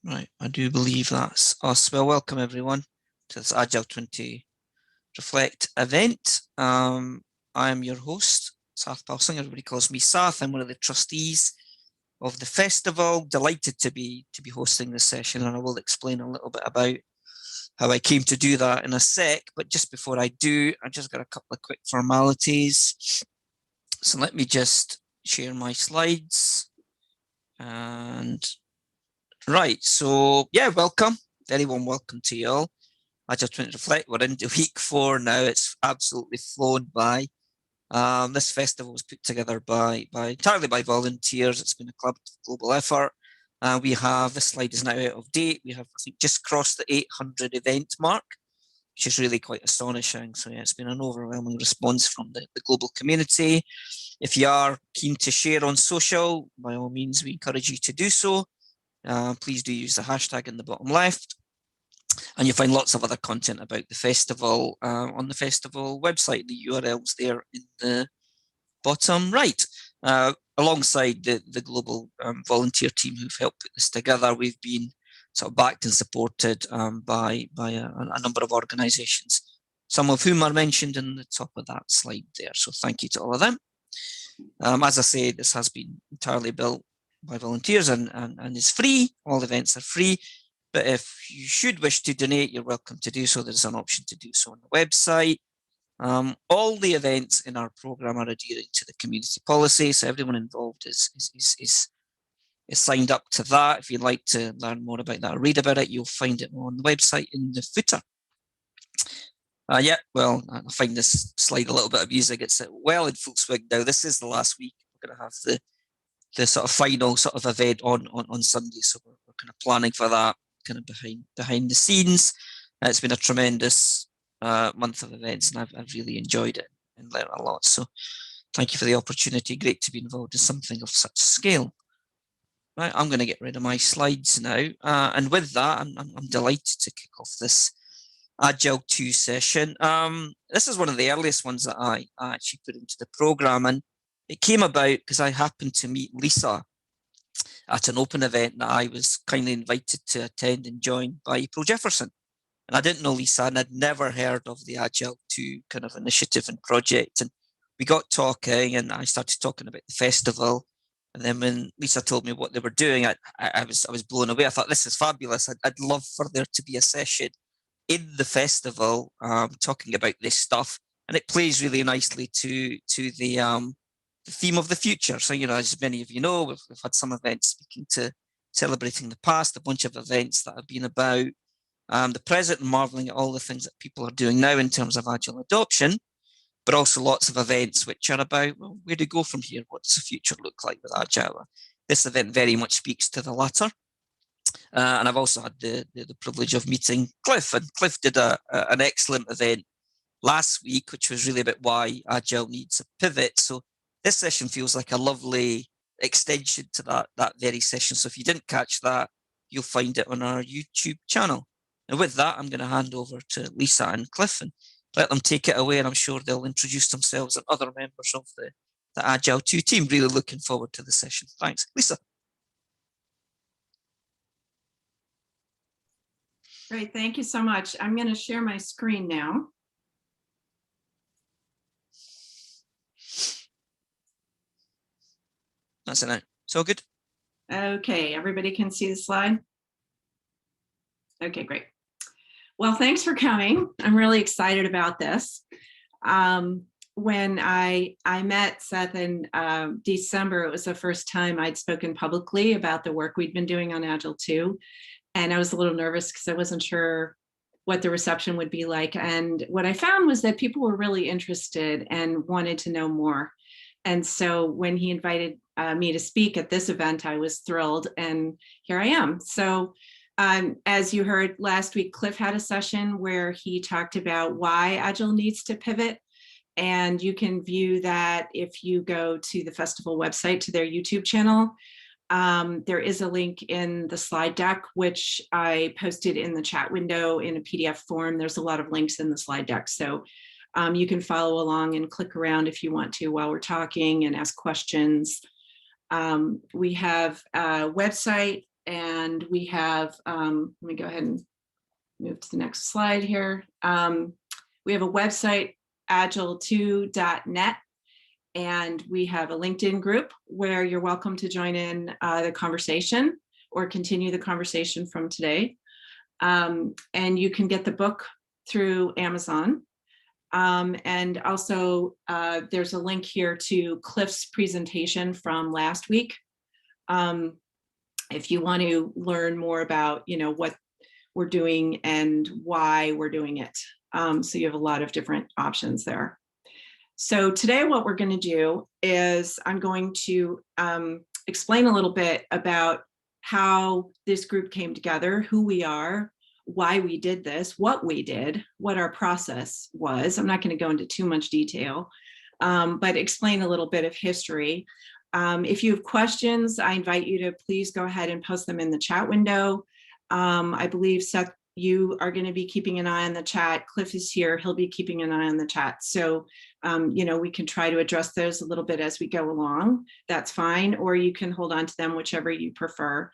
Right, I do believe that's us. Well, welcome everyone to this Agile 20 Reflect event. I am your host, Sathpal Singh. Everybody calls me Sath. I'm one of the trustees of the festival. Delighted to be hosting this session, and I will explain a little bit about how I came to do that in a sec. But just before I do, I just got a couple of quick formalities. So let me just share my slides. And right, so yeah, welcome. Very warm welcome to you all. Agile 20 Reflect, we're into week 4 now. It's absolutely flown by. This festival was put together entirely by volunteers. It's been a collaborative global effort. We have, this slide is now out of date. We have, I think, just crossed the 800 event mark, which is really quite astonishing. So yeah, it's been an overwhelming response from the global community. If you are keen to share on social, by all means, we encourage you to do so. Please do use the hashtag in the bottom left. And you'll find lots of other content about the festival on the festival website. The URL's there in the bottom right. Alongside the global volunteer team who've helped put this together, we've been sort of backed and supported by a number of organisations, some of whom are mentioned in the top of that slide there. So thank you to all of them. As I say, this has been entirely built by volunteers and is free. All events are free. But if you should wish to donate, you're welcome to do so. There's an option to do so on the website. All the events in our program are adhering to the community policy, so everyone involved is signed up to that. If you'd like to learn more about that or read about it, you'll find it on the website in the footer. Yeah, well, I find this slide a little bit amusing. It's well in full swing now. This is the last week. We're going to have the sort of final sort of event on Sunday, so we're kind of planning for that, kind of behind the scenes. It's been a tremendous month of events, and I've really enjoyed it and learned a lot. So thank you for the opportunity. Great to be involved in something of such scale. Right, I'm going to get rid of my slides now, and with that, I'm delighted to kick off this Agile 2 session. This is one of the earliest ones that I actually put into the program, and it came about because I happened to meet Lisa at an open event that I was kindly invited to attend and join by April Jefferson. And I didn't know Lisa, and I'd never heard of the Agile 2 kind of initiative and project. And we got talking, and I started talking about the festival. And then when Lisa told me what they were doing, I was blown away. I thought, this is fabulous. I'd love for there to be a session in the festival talking about this stuff. And it plays really nicely to the theme of the future. So, you know, as many of you know, we've had some events speaking to celebrating the past, a bunch of events that have been about the present and marveling at all the things that people are doing now in terms of Agile adoption, but also lots of events which are about, well, where do we go from here? What does the future look like with Agile? This event very much speaks to the latter. And I've also had the privilege of meeting Cliff, and Cliff did an excellent event last week, which was really about why Agile needs a pivot. So this session feels like a lovely extension to that very session. So if you didn't catch that, you'll find it on our YouTube channel. And with that, I'm going to hand over to Lisa and Cliff and let them take it away. And I'm sure they'll introduce themselves and other members of the Agile 2 team. Really looking forward to the session. Thanks. Lisa. Great, thank you so much. I'm going to share my screen now. That's it now. So good. Okay, everybody can see the slide? Okay, great. Well, thanks for coming. I'm really excited about this. When I met Seth in December, it was the first time I'd spoken publicly about the work we'd been doing on Agile 2. And I was a little nervous because I wasn't sure what the reception would be like. And what I found was that people were really interested and wanted to know more. And so when he invited me to speak at this event, I was thrilled, and here I am. So as you heard last week, Cliff had a session where he talked about why Agile needs to pivot. And you can view that if you go to the festival website, to their YouTube channel. There is a link in the slide deck, which I posted in the chat window in a PDF form. There's a lot of links in the slide deck. So you can follow along and click around if you want to while we're talking and ask questions. We have a website And we have, let me go ahead and move to the next slide here. We have a website, agile2.net, and we have a LinkedIn group where you're welcome to join in the conversation or continue the conversation from today. And you can get the book through Amazon. And also there's a link here to Cliff's presentation from last week. If you want to learn more about, what we're doing and why we're doing it. So you have a lot of different options there. So today what we're going to do is I'm going to explain a little bit about how this group came together, who we are, why we did this, what we did, what our process was. I'm not going to go into too much detail, but explain a little bit of history. If you have questions, I invite you to please go ahead and post them in the chat window. I believe, Seth, you are going to be keeping an eye on the chat. Cliff is here. He'll be keeping an eye on the chat. So, we can try to address those a little bit as we go along. That's fine. Or you can hold on to them, whichever you prefer.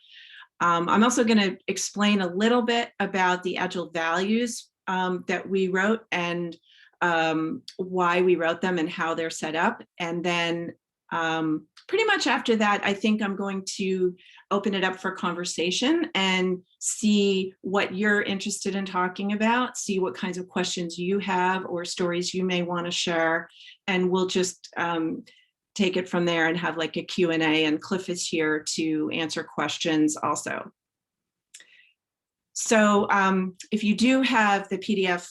I'm also going to explain a little bit about the Agile Values that we wrote and why we wrote them and how they're set up. And then pretty much after that, I think I'm going to open it up for conversation and see what you're interested in talking about, see what kinds of questions you have or stories you may want to share. And we'll just take it from there and have like a Q&A, and Cliff is here to answer questions also. So if you do have the PDF,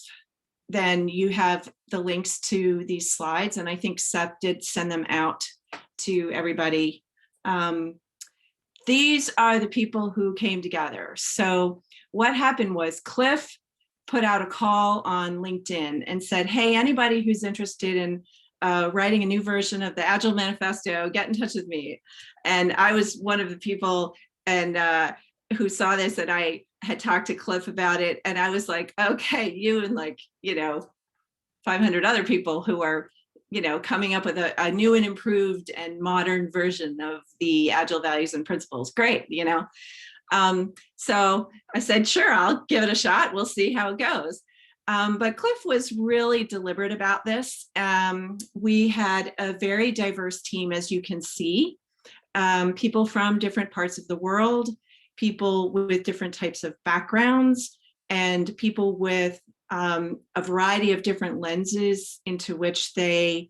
then you have the links to these slides, and I think Seth did send them out to everybody. These are the people who came together. So what happened was Cliff put out a call on LinkedIn and said, hey, anybody who's interested in writing a new version of the Agile Manifesto, get in touch with me. And I was one of the people who saw this, and I had talked to Cliff about it. And I was like, okay, you and 500 other people who are coming up with a new and improved and modern version of the Agile Values and Principles. Great, So I said, sure, I'll give it a shot. We'll see how it goes. But Cliff was really deliberate about this. We had a very diverse team, as you can see, people from different parts of the world, people with different types of backgrounds, and people with a variety of different lenses into which they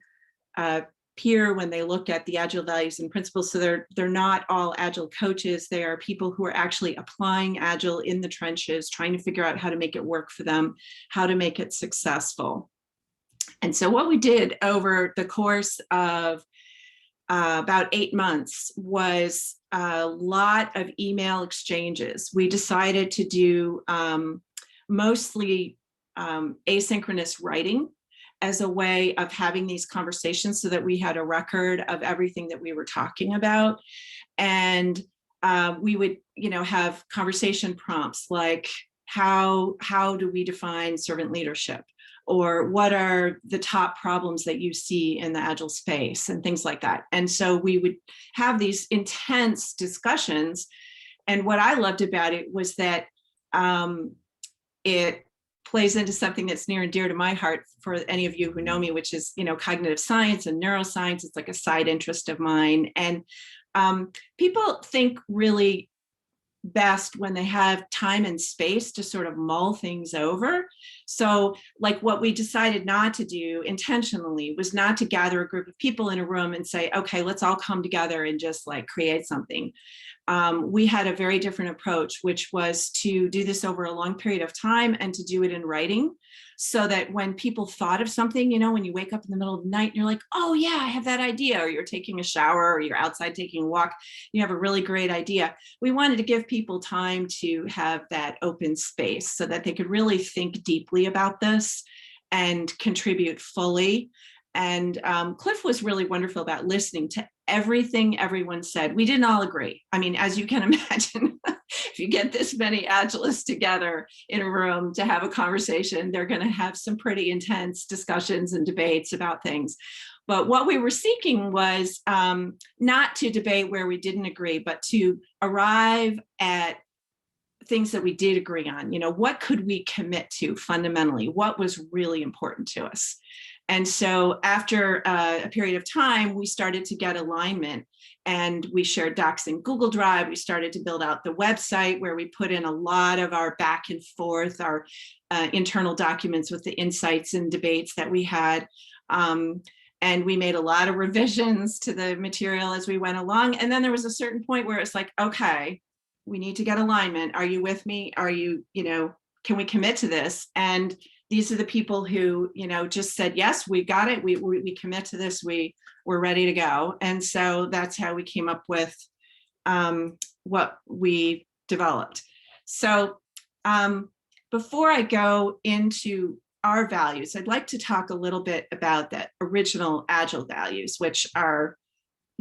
peer when they look at the Agile Values and Principles. So they're not all Agile coaches. They are people who are actually applying Agile in the trenches, trying to figure out how to make it work for them, how to make it successful. And so what we did over the course of about 8 months was a lot of email exchanges. We decided to do mostly asynchronous writing as a way of having these conversations so that we had a record of everything that we were talking about. And we would, have conversation prompts like, how do we define servant leadership? Or what are the top problems that you see in the Agile space and things like that. And so we would have these intense discussions. And what I loved about it was that it plays into something that's near and dear to my heart for any of you who know me, which is, cognitive science and neuroscience. It's like a side interest of mine. And people think really best when they have time and space to sort of mull things over. So like what we decided not to do intentionally was not to gather a group of people in a room and say, okay, let's all come together and just create something. We had a very different approach, which was to do this over a long period of time and to do it in writing, so that when people thought of something, when you wake up in the middle of the night and you're like, oh yeah, I have that idea, or you're taking a shower or you're outside taking a walk, you have a really great idea. We wanted to give people time to have that open space so that they could really think deeply about this and contribute fully. And Cliff was really wonderful about listening to everything everyone said. We didn't all agree. I mean, as you can imagine, if you get this many Agilists together in a room to have a conversation, they're going to have some pretty intense discussions and debates about things. But what we were seeking was not to debate where we didn't agree, but to arrive at things that we did agree on. What could we commit to fundamentally? What was really important to us? And so after a period of time, we started to get alignment, and we shared docs in Google Drive. We started to build out the website where we put in a lot of our back and forth, our internal documents with the insights and debates that we had. And we made a lot of revisions to the material as we went along. And then there was a certain point where it's like, okay, we need to get alignment. Are you with me? Are you, can we commit to this? And these are the people who, just said, yes, we got it. We commit to this. We're ready to go. And so that's how we came up with what we developed. So before I go into our values, I'd like to talk a little bit about the original Agile values, which are,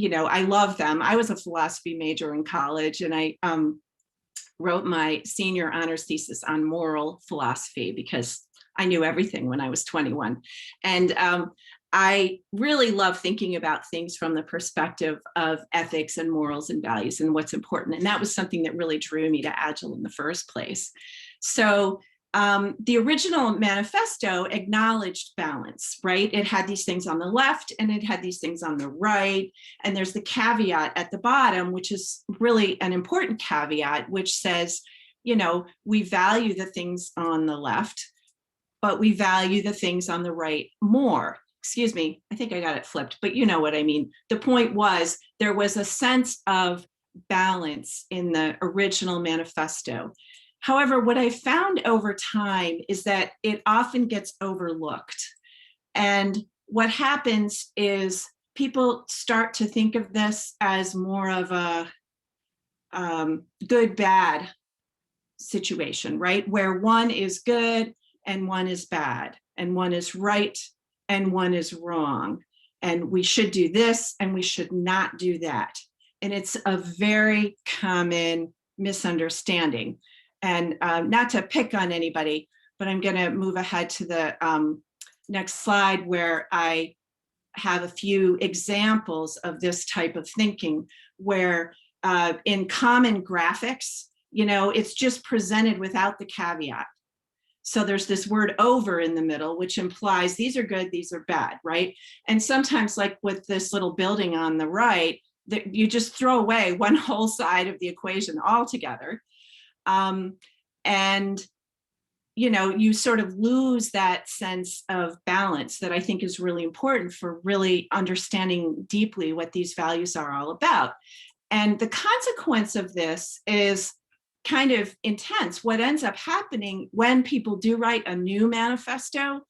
I love them. I was a philosophy major in college, and I wrote my senior honors thesis on moral philosophy because I knew everything when I was 21. And I really love thinking about things from the perspective of ethics and morals and values and what's important. And that was something that really drew me to Agile in the first place. So the original manifesto acknowledged balance, right? It had these things on the left and it had these things on the right. And there's the caveat at the bottom, which is really an important caveat, which says, we value the things on the left, but we value the things on the right more. Excuse me, I think I got it flipped, but you know what I mean. The point was there was a sense of balance in the original manifesto. However, what I found over time is that it often gets overlooked. And what happens is people start to think of this as more of a good-bad situation, right? Where one is good and one is bad, and one is right and one is wrong. And we should do this and we should not do that. And it's a very common misunderstanding. And not to pick on anybody, but I'm going to move ahead to the next slide where I have a few examples of this type of thinking where in common graphics, it's just presented without the caveat. So there's this word over in the middle, which implies these are good, these are bad, right? And sometimes like with this little building on the right, that you just throw away one whole side of the equation altogether. And, you sort of lose that sense of balance that I think is really important for really understanding deeply what these values are all about. And the consequence of this is kind of intense. What ends up happening when people do write a new manifesto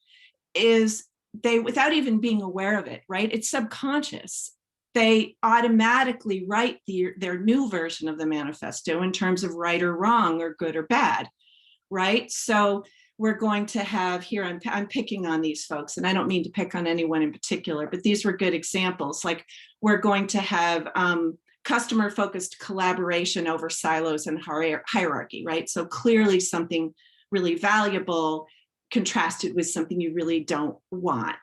is they, without even being aware of it, right? It's subconscious. They automatically write their new version of the manifesto in terms of right or wrong or good or bad, right? So we're going to have here, I'm picking on these folks, and I don't mean to pick on anyone in particular, but these were good examples. Like we're going to have customer-focused collaboration over silos and hierarchy, right? So clearly something really valuable contrasted with something you really don't want.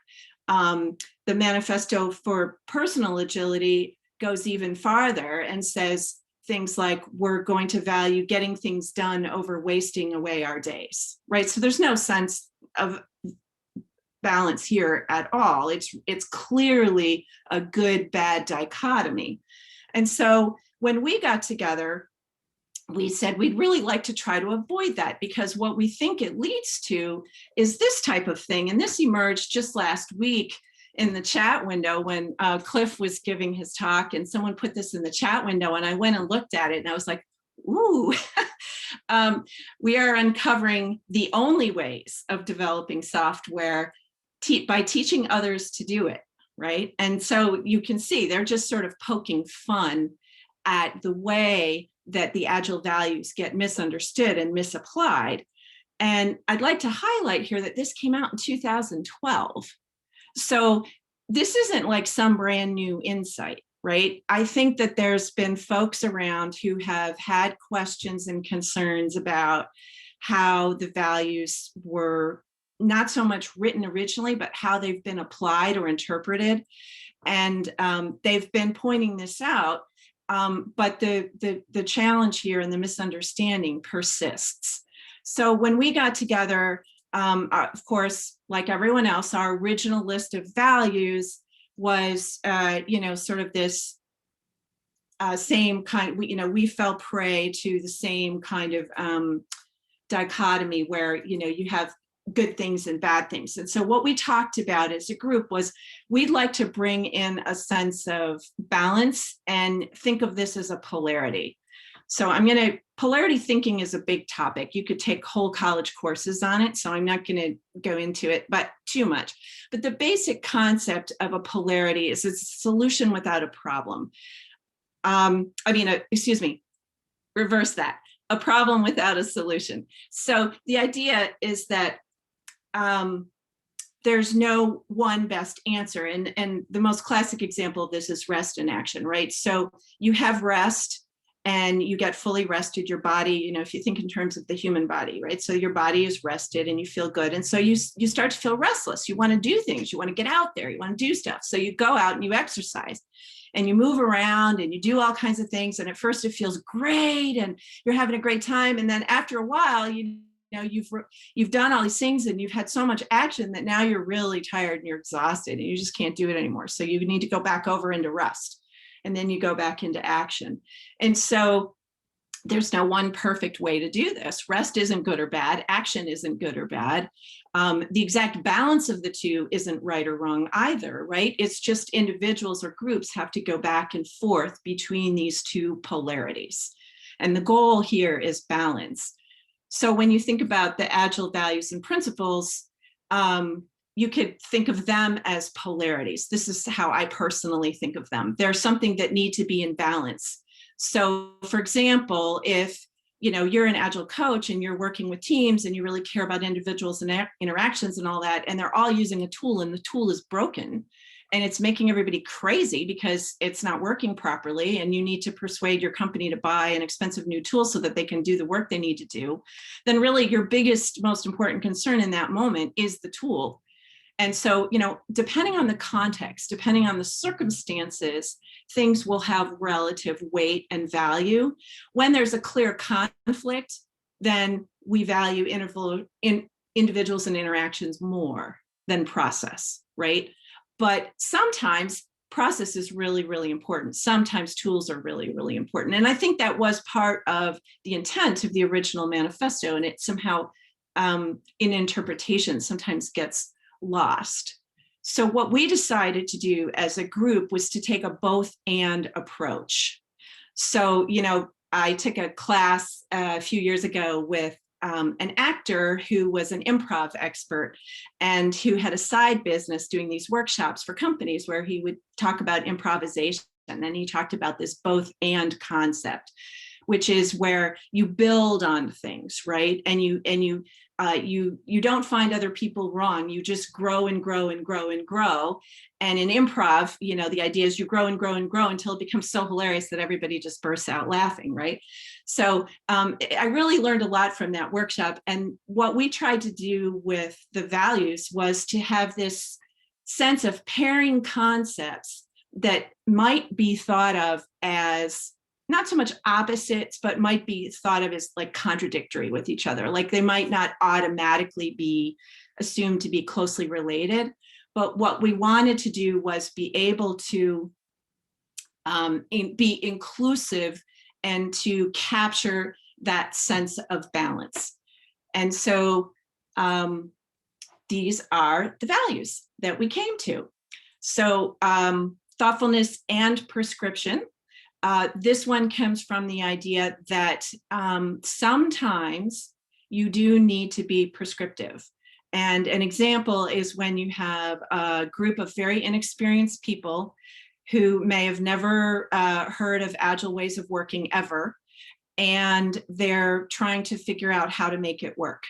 The manifesto for personal agility goes even farther and says things like, we're going to value getting things done over wasting away our days, right? So there's no sense of balance here at all. It's clearly a good-bad dichotomy. And so when we got together, we said we'd really like to try to avoid that, because what we think it leads to is this type of thing. And this emerged just last week in the chat window when Cliff was giving his talk, and someone put this in the chat window, and I went and looked at it and I was like, ooh, we are uncovering the only ways of developing software by teaching others to do it, right? And so you can see they're just sort of poking fun at the way that the Agile values get misunderstood and misapplied. And I'd like to highlight here that this came out in 2012. So this isn't like some brand new insight, right? I think that there's been folks around who have had questions and concerns about how the values were not so much written originally, but how they've been applied or interpreted. And they've been pointing this out, but the challenge here and the misunderstanding persists. So when we got together, of course, like everyone else, our original list of values was, sort of this same kind. We fell prey to the same kind of dichotomy where you have good things and bad things. And so what we talked about as a group was we'd like to bring in a sense of balance and think of this as a polarity. So polarity thinking is a big topic. You could take whole college courses on it, so I'm not going to go into it, but too much. But the basic concept of a polarity is it's a solution without a problem. Reverse that. A problem without a solution. So the idea is that there's no one best answer. And the most classic example of this is rest in action, right? So you have rest and you get fully rested, your body, if you think in terms of the human body, right? So your body is rested and you feel good. And so you start to feel restless. You want to do things, you want to get out there, you want to do stuff. So you go out and you exercise and you move around and you do all kinds of things. And at first it feels great and you're having a great time. And then after a while, you've done all these things and you've had so much action that now you're really tired and you're exhausted and you just can't do it anymore. So you need to go back over into rest. And then you go back into action. And so there's no one perfect way to do this. Rest isn't good or bad. Action isn't good or bad. The exact balance of the two isn't right or wrong either, right? It's just individuals or groups have to go back and forth between these two polarities. And the goal here is balance. So when you think about the Agile values and principles, you could think of them as polarities. This is how I personally think of them. They're something that need to be in balance. So for example, if you're an Agile coach and you're working with teams and you really care about individuals and interactions and all that, and they're all using a tool and the tool is broken and it's making everybody crazy because it's not working properly, and you need to persuade your company to buy an expensive new tool so that they can do the work they need to do, then really your biggest, most important concern in that moment is the tool. And so, depending on the context, depending on the circumstances, things will have relative weight and value. When there's a clear conflict, then we value individuals and interactions more than process, right? But sometimes process is really, really important. Sometimes tools are really, really important. And I think that was part of the intent of the original manifesto, and it somehow, in interpretation, sometimes gets lost. So what we decided to do as a group was to take a both and approach. So, I took a class a few years ago with an actor who was an improv expert and who had a side business doing these workshops for companies where he would talk about improvisation. And he talked about this both and concept, which is where you build on things, right? And you don't find other people wrong. You just grow and grow and grow and grow. And in improv, the idea is you grow and grow and grow until it becomes so hilarious that everybody just bursts out laughing, right? So I really learned a lot from that workshop. And what we tried to do with the values was to have this sense of pairing concepts that might be thought of as not so much opposites, but might be thought of as like contradictory with each other. Like they might not automatically be assumed to be closely related. But what we wanted to do was be able to be inclusive and to capture that sense of balance. And so these are the values that we came to. So thoughtfulness and prescription. This one comes from the idea that sometimes you do need to be prescriptive. And an example is when you have a group of very inexperienced people who may have never heard of Agile ways of working ever, and they're trying to figure out how to make it work.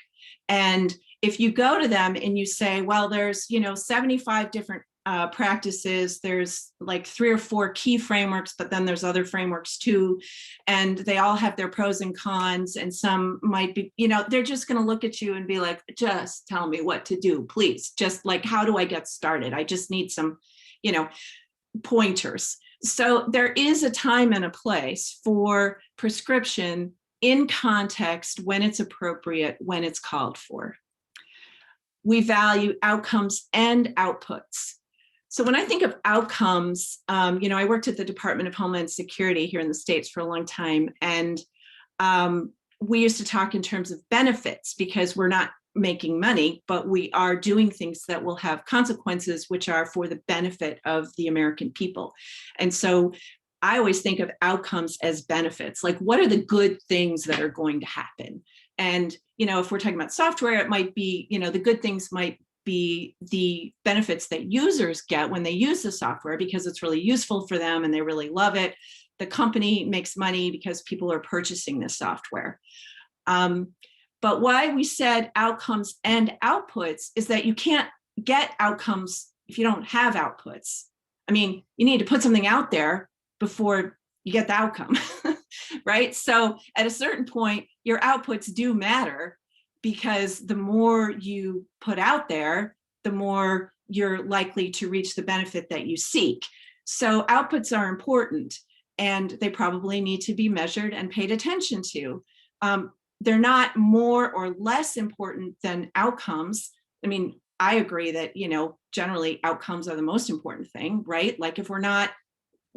And if you go to them and you say, well, there's 75 different practices. There's like 3 or 4 key frameworks, but then there's other frameworks too. And they all have their pros and cons. And some might be, they're just going to look at you and be like, just tell me what to do, please. Just like, how do I get started? I just need some, pointers. So there is a time and a place for prescription in context, when it's appropriate, when it's called for. We value outcomes and outputs. So when I think of outcomes, I worked at the Department of Homeland Security here in the States for a long time. And we used to talk in terms of benefits, because we're not making money, but we are doing things that will have consequences, which are for the benefit of the American people. And so I always think of outcomes as benefits. Like, what are the good things that are going to happen? And, if we're talking about software, it might be, the good things might be the benefits that users get when they use the software, because it's really useful for them and they really love it. The company makes money because people are purchasing this software. But why we said outcomes and outputs is that you can't get outcomes if you don't have outputs. I mean, you need to put something out there before you get the outcome, right? So at a certain point, your outputs do matter, because the more you put out there, the more you're likely to reach the benefit that you seek. So outputs are important, and they probably need to be measured and paid attention to. They're not more or less important than outcomes. I mean, I agree that, generally outcomes are the most important thing, right? Like, if we're not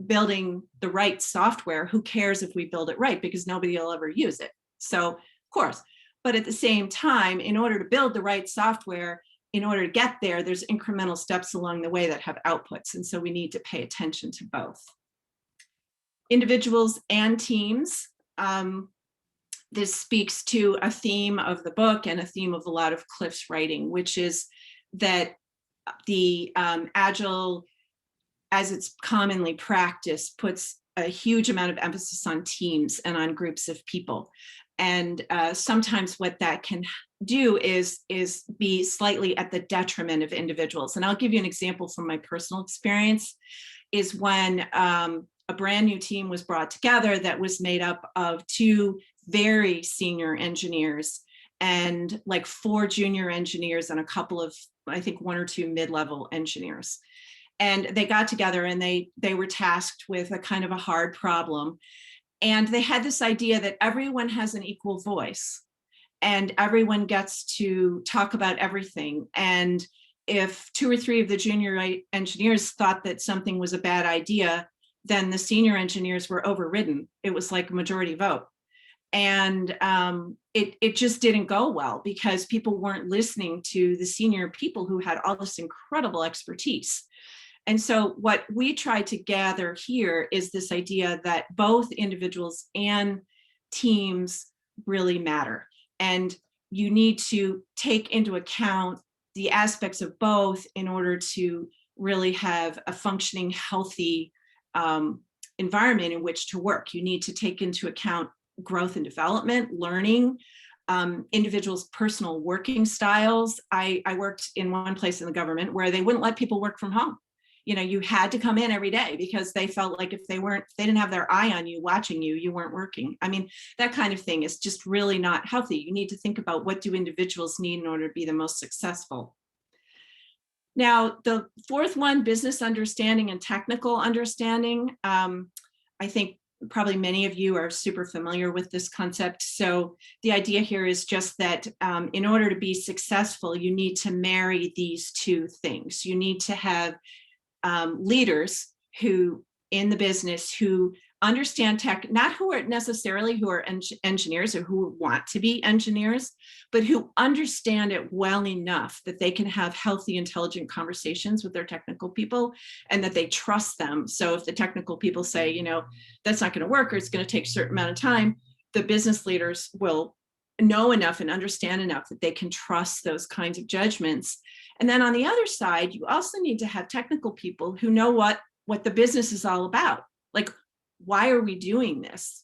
building the right software, who cares if we build it right? Because nobody will ever use it. So, of course, but at the same time, in order to build the right software, in order to get there, there's incremental steps along the way that have outputs. And so we need to pay attention to both. Individuals and teams. This speaks to a theme of the book and a theme of a lot of Cliff's writing, which is that the Agile, as it's commonly practiced, puts a huge amount of emphasis on teams and on groups of people. And sometimes what that can do is be slightly at the detriment of individuals. And I'll give you an example from my personal experience, is when a brand new team was brought together that was made up of 2 very senior engineers and like 4 junior engineers and a couple of, I think, 1 or 2 mid-level engineers. And they got together and they were tasked with a kind of a hard problem. And they had this idea that everyone has an equal voice and everyone gets to talk about everything. And if 2 or 3 of the junior engineers thought that something was a bad idea, then the senior engineers were overridden. It was like a majority vote. And it just didn't go well, because people weren't listening to the senior people who had all this incredible expertise. And so what we try to gather here is this idea that both individuals and teams really matter. And you need to take into account the aspects of both in order to really have a functioning, healthy environment in which to work. You need to take into account growth and development, learning, individuals' personal working styles. I worked in one place in the government where they wouldn't let people work from home. You had to come in every day because they felt like if they didn't have their eye on you, watching you, you weren't working. I mean, that kind of thing is just really not healthy. You need to think about, what do individuals need in order to be the most successful? Now, the 4th one, business understanding and technical understanding. I think probably many of you are super familiar with this concept. So the idea here is just that in order to be successful, you need to marry these 2 things. You need to have leaders who in the business who understand tech, not who are necessarily who are engineers or who want to be engineers, but who understand it well enough that they can have healthy, intelligent conversations with their technical people and that they trust them. So if the technical people say, that's not going to work, or it's going to take a certain amount of time, the business leaders will know enough and understand enough that they can trust those kinds of judgments. And then on the other side, you also need to have technical people who know what the business is all about. Like, why are we doing this?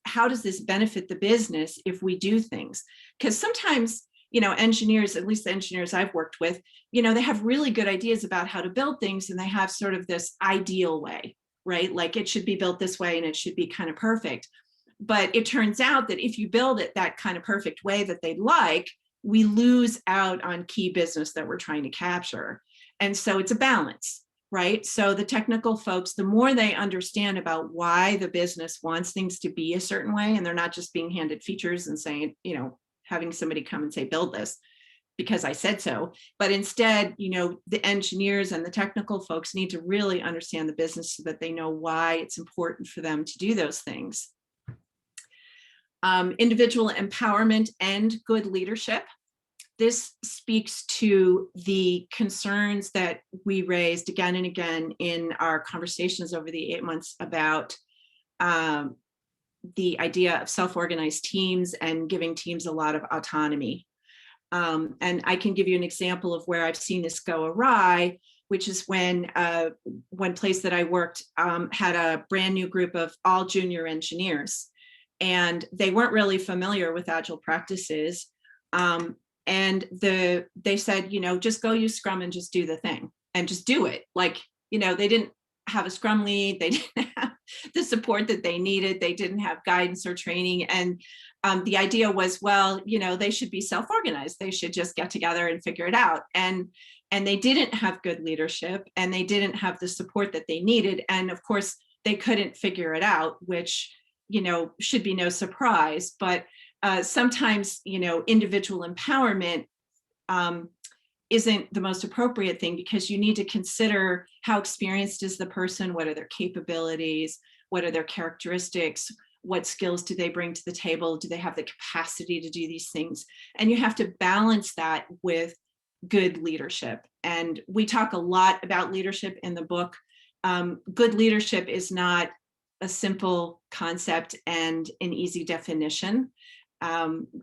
How does this benefit the business if we do things? Because sometimes, engineers, at least the engineers I've worked with, they have really good ideas about how to build things, and they have sort of this ideal way, right? Like it should be built this way and it should be kind of perfect. But it turns out that if you build it that kind of perfect way that they'd like, we lose out on key business that we're trying to capture. And so it's a balance, right? So the technical folks, the more they understand about why the business wants things to be a certain way, and they're not just being handed features and saying, having somebody come and say, build this because I said so. But instead, the engineers and the technical folks need to really understand the business so that they know why it's important for them to do those things. Individual empowerment and good leadership. This speaks to the concerns that we raised again and again in our conversations over the 8 months about the idea of self-organized teams and giving teams a lot of autonomy. And I can give you an example of where I've seen this go awry, which is when one place that I worked had a brand new group of all junior engineers, and they weren't really familiar with Agile practices. And they said, just go use Scrum and just do the thing and just do it. Like, they didn't have a Scrum lead. They didn't have the support that they needed. They didn't have guidance or training. And the idea was, well, they should be self-organized. They should just get together and figure it out. And they didn't have good leadership, and they didn't have the support that they needed. And of course, they couldn't figure it out, which, should be no surprise. But sometimes, individual empowerment isn't the most appropriate thing, because you need to consider how experienced is the person, what are their capabilities, what are their characteristics, what skills do they bring to the table, do they have the capacity to do these things? And you have to balance that with good leadership. And we talk a lot about leadership in the book. Good leadership is not a simple concept and an easy definition.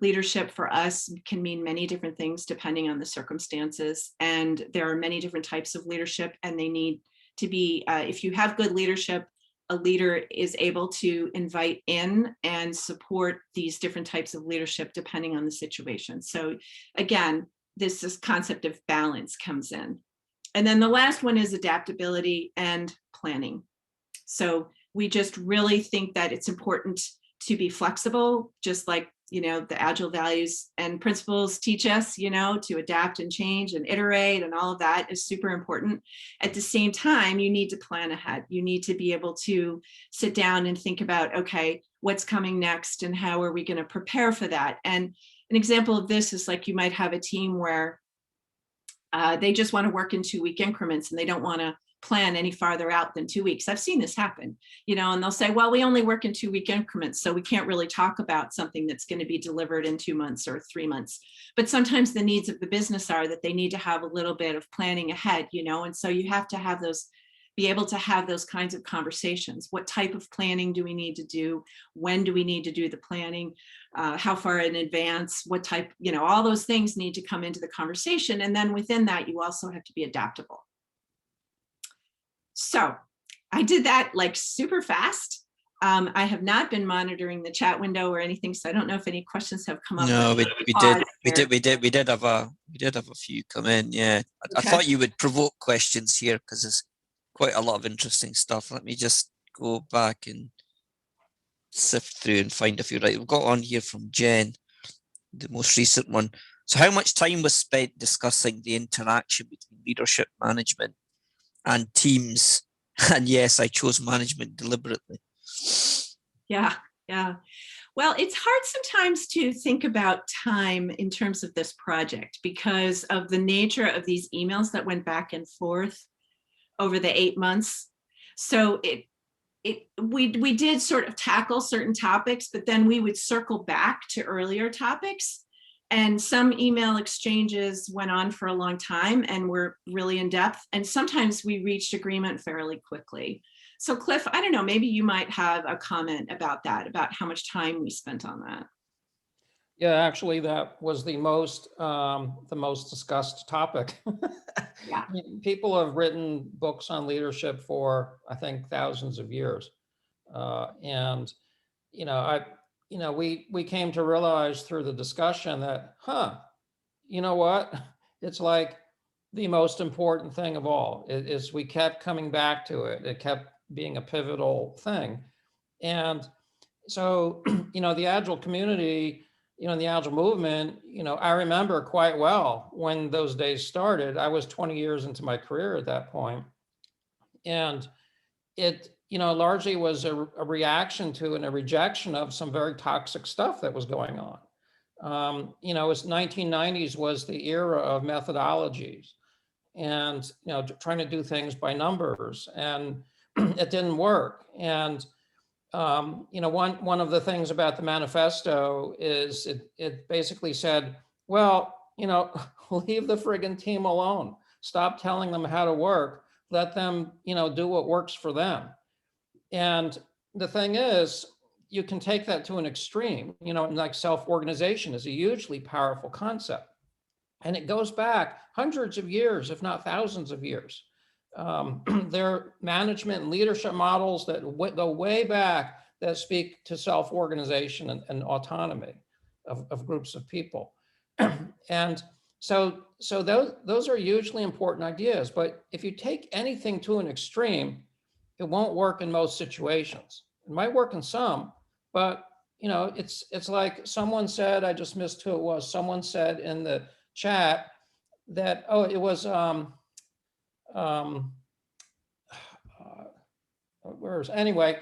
Leadership for us can mean many different things depending on the circumstances. And there are many different types of leadership, and they need to be, if you have good leadership, a leader is able to invite in and support these different types of leadership depending on the situation. So again, this concept of balance comes in. And then the last one is adaptability and planning. So we just really think that it's important to be flexible, just like, the Agile values and principles teach us, to adapt and change and iterate, and all of that is super important. At the same time, you need to plan ahead. You need to be able to sit down and think about, okay, what's coming next and how are we going to prepare for that? And an example of this is like you might have a team where they just want to work in 2-week increments, and they don't want to plan any farther out than 2 weeks. I've seen this happen, and they'll say, well, we only work in 2-week increments, so we can't really talk about something that's going to be delivered in 2 months or 3 months. But sometimes the needs of the business are that they need to have a little bit of planning ahead, and so you have to be able to have those kinds of conversations. What type of planning do we need to do? When do we need to do the planning? How far in advance? What type, all those things need to come into the conversation. And then within that, you also have to be adaptable. So I did that like super fast. I have not been monitoring the chat window or anything, so I don't know if any questions have come up. No, we did have a few come in. Yeah, I thought you would provoke questions here because there's quite a lot of interesting stuff. Let me just go back and sift through and find a few. Right, we've got on here from Jen, the most recent one. So how much time was spent discussing the interaction between leadership, management, and teams? And yes, I chose management deliberately. Yeah. Well, it's hard sometimes to think about time in terms of this project because of the nature of these emails that went back and forth over the 8 months. So we did sort of tackle certain topics, but then we would circle back to earlier topics. And some email exchanges went on for a long time and were really in depth. And sometimes we reached agreement fairly quickly. So Cliff, I don't know, maybe you might have a comment about that, about how much time we spent on that. Yeah, actually, that was the most discussed topic. Yeah. People have written books on leadership for, I think, thousands of years. We came to realize through the discussion that, you know what? It's like the most important thing of all is we kept coming back to it. It kept being a pivotal thing. And so, the Agile community, the Agile movement, I remember quite well when those days started. I was 20 years into my career at that point. And it, largely was a reaction to and a rejection of some very toxic stuff that was going on. It's 1990s was the era of methodologies and, trying to do things by numbers, and it didn't work. And, one of the things about the manifesto is it basically said, well, leave the friggin' team alone. Stop telling them how to work. Let them, do what works for them. And the thing is, you can take that to an extreme, like self-organization is a hugely powerful concept. And it goes back hundreds of years, if not thousands of years. There are management and leadership models that go way back that speak to self-organization and autonomy of groups of people. And so those are hugely important ideas. But if you take anything to an extreme, it won't work in most situations. It might work in some, but it's like someone said, I just missed who it was. Someone said in the chat that, it was, anyway,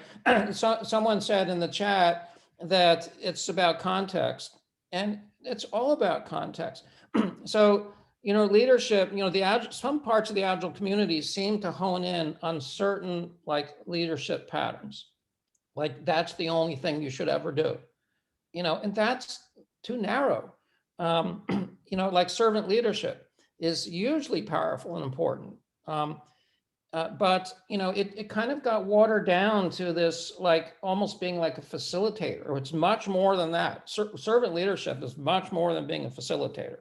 someone said in the chat that it's about context, and it's all about context. So, leadership, some parts of the Agile community seem to hone in on certain leadership patterns. Like that's the only thing you should ever do, and that's too narrow. Like servant leadership is hugely powerful and important. But it kind of got watered down to this almost being like a facilitator. It's much more than that. Servant leadership is much more than being a facilitator.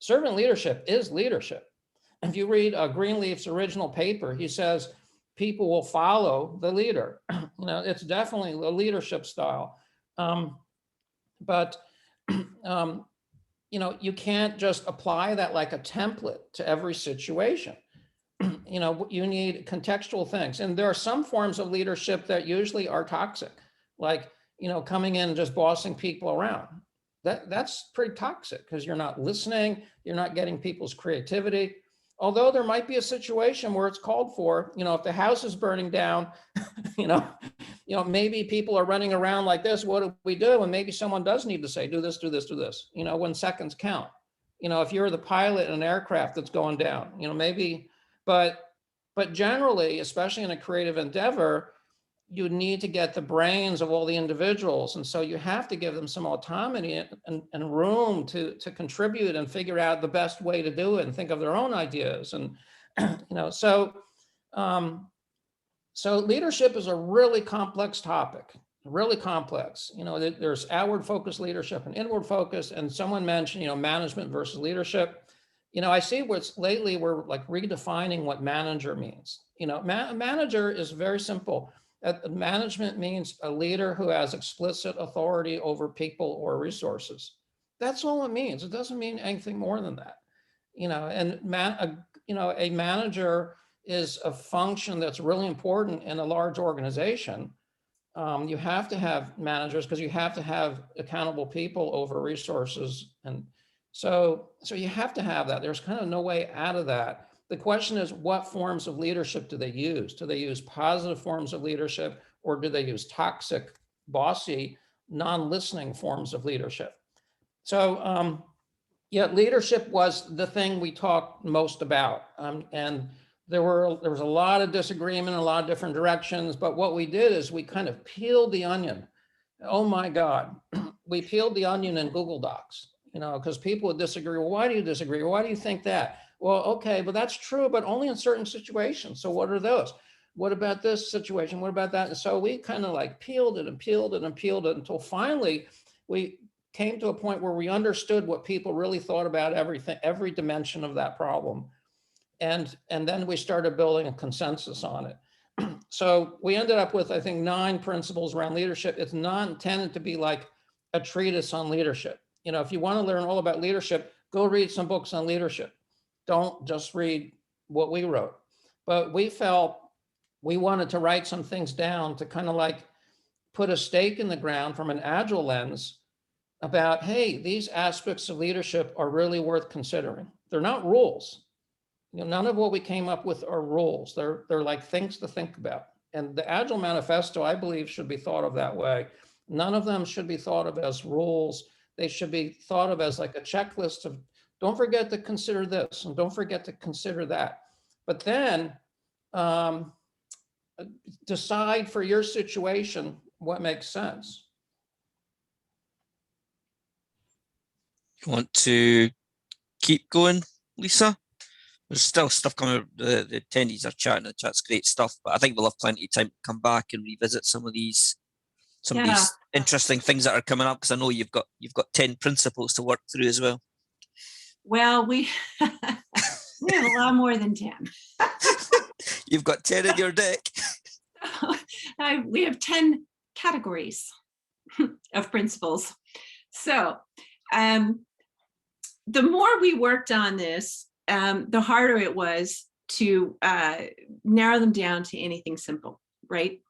Servant leadership is leadership. If you read Greenleaf's original paper, he says people will follow the leader. It's definitely a leadership style. But you can't just apply that like a template to every situation. You need contextual things. And there are some forms of leadership that usually are toxic, like, coming in and just bossing people around. That's pretty toxic because you're not listening, you're not getting people's creativity. Although there might be a situation where it's called for, if the house is burning down, maybe people are running around like this, what do we do? And maybe someone does need to say, do this, do this, do this, when seconds count. If you're the pilot in an aircraft that's going down, maybe, but generally, especially in a creative endeavor, you need to get the brains of all the individuals. And so you have to give them some autonomy and room to contribute and figure out the best way to do it and think of their own ideas. And, so leadership is a really complex topic, really complex. There's outward focused leadership and inward focus. And someone mentioned, management versus leadership. I see lately we're redefining what manager means. Manager is very simple. Management means a leader who has explicit authority over people or resources. That's all it means. It doesn't mean anything more than that. A manager is a function that's really important in a large organization. You have to have managers because you have to have accountable people over resources. And so you have to have that. There's kind of no way out of that. The question is, what forms of leadership do they use? Do they use positive forms of leadership, or do they use toxic, bossy, non-listening forms of leadership? So, leadership was the thing we talked most about. And there was a lot of disagreement in a lot of different directions, but what we did is we kind of peeled the onion. Oh my God, we peeled the onion in Google Docs, because people would disagree. Well, why do you disagree? Why do you think that? Well, okay, but that's true, but only in certain situations. So what are those? What about this situation? What about that? And so we kind of peeled it and peeled it and peeled it until finally we came to a point where we understood what people really thought about everything, every dimension of that problem. And then we started building a consensus on it. So we ended up with, I think, 9 principles around leadership. It's not intended to be like a treatise on leadership. If you want to learn all about leadership, go read some books on leadership. Don't just read what we wrote. But we felt we wanted to write some things down to kind of like put a stake in the ground from an Agile lens about, hey, these aspects of leadership are really worth considering. They're not rules. None of what we came up with are rules. They're like things to think about. And the Agile Manifesto, I believe, should be thought of that way. None of them should be thought of as rules. They should be thought of as like a checklist of, don't forget to consider this and don't forget to consider that. But then decide for your situation what makes sense. You want to keep going, Lisa? There's still stuff coming. The attendees are chatting. The chat's great stuff, but I think we'll have plenty of time to come back and revisit some of these interesting things that are coming up. Because I know you've got 10 principles to work through as well. Well, we have a lot more than 10. You've got 10 in your deck. We have 10 categories of principles. So the more we worked on this, the harder it was to narrow them down to anything simple, right?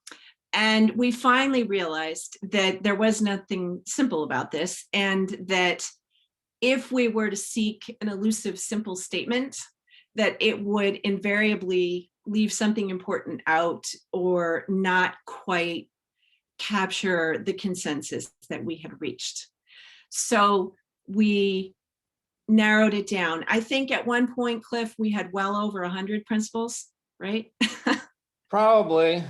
And we finally realized that there was nothing simple about this, and that if we were to seek an elusive, simple statement, that it would invariably leave something important out or not quite capture the consensus that we had reached. So we narrowed it down. I think at one point, Cliff, we had well over 100 principles, right? Probably.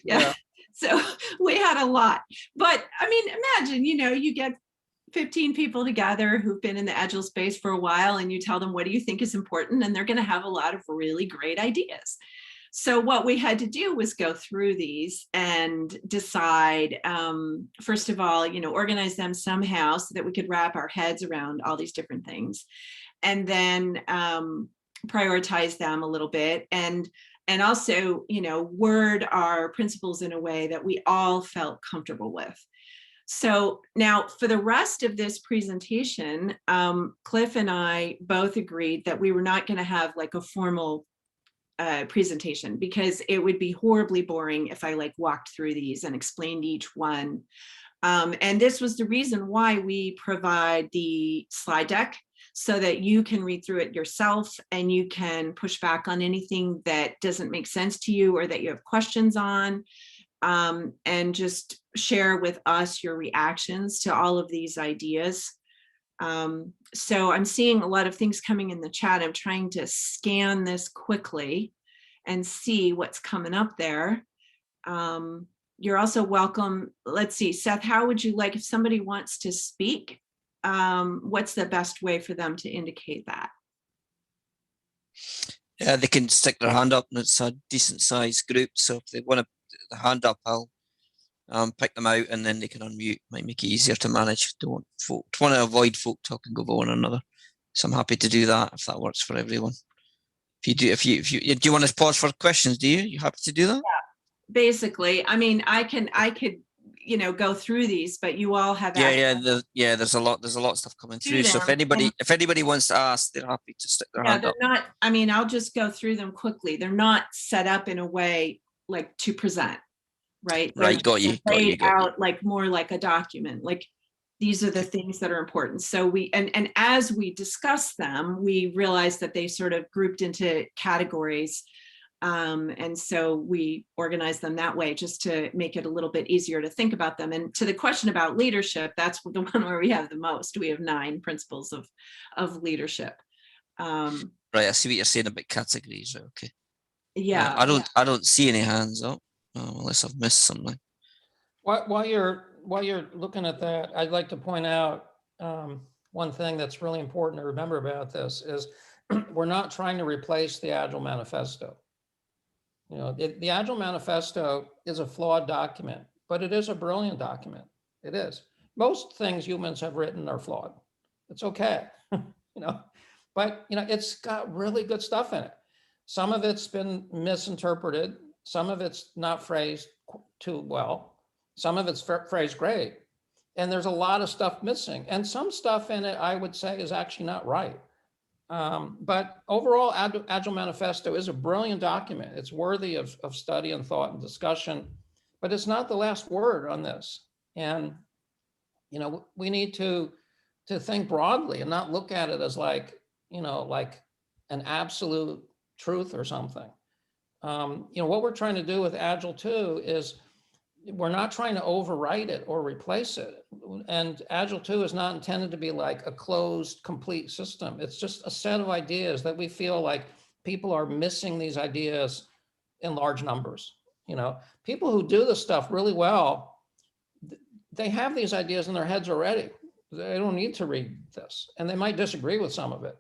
Yeah. So we had a lot. But I mean, imagine, you get 15 people together who've been in the Agile space for a while, and you tell them, what do you think is important? And they're going to have a lot of really great ideas. So what we had to do was go through these and decide, first of all, organize them somehow so that we could wrap our heads around all these different things, and then prioritize them a little bit, and also, word our principles in a way that we all felt comfortable with. So now for the rest of this presentation, Cliff and I both agreed that we were not going to have like a formal presentation, because it would be horribly boring if I walked through these and explained each one. And this was the reason why we provide the slide deck, so that you can read through it yourself and you can push back on anything that doesn't make sense to you or that you have questions on, and just share with us your reactions to all of these ideas. So I'm seeing a lot of things coming in the chat. I'm trying to scan this quickly and see what's coming up there. You're also welcome. Let's see, Seth, how would you like, if somebody wants to speak, what's the best way for them to indicate that? Yeah, they can stick their hand up, and it's a decent sized group. So if they want to put the hand up, I'll pick them out, and then they can unmute. Might make it easier to manage. Want to avoid folk talking over one another. So I'm happy to do that if that works for everyone. Do you want to pause for questions? Do you? You happy to do that? Yeah, basically. I mean, I could go through these, but you all have there's a lot of stuff coming through. So if anybody wants to ask, they're happy to stick their hand up. I'll just go through them quickly. They're not set up in a way like to present, right? Right, got you. Like more like a document. Like, these are the things that are important. So and as we discuss them, we realized that they sort of grouped into categories. And so we organize them that way, just to make it a little bit easier to think about them. And to the question about leadership, that's the one where we have the most. We have 9 principles of leadership. Right, I see what you're saying about categories. Right, okay. Yeah. I don't see any hands up, unless I've missed something. While you're looking at that, I'd like to point out one thing that's really important to remember about this is we're not trying to replace the Agile Manifesto. The Agile Manifesto is a flawed document, but it is a brilliant document. It is. Most things humans have written are flawed. It's okay, but it's got really good stuff in it. Some of it's been misinterpreted. Some of it's not phrased too well. Some of it's phrased great. And there's a lot of stuff missing. And some stuff in it, I would say, is actually not right. But overall, Agile Manifesto is a brilliant document. It's worthy of study and thought and discussion, but it's not the last word on this. And, you know, we need to think broadly and not look at it as like, you know, like an absolute truth or something. You know, what we're trying to do with Agile 2 is we're not trying to overwrite it or replace it. And Agile 2 is not intended to be like a closed, complete system. It's just a set of ideas that we feel like people are missing these ideas in large numbers. You know, people who do this stuff really well, they have these ideas in their heads already. They don't need to read this, and they might disagree with some of it.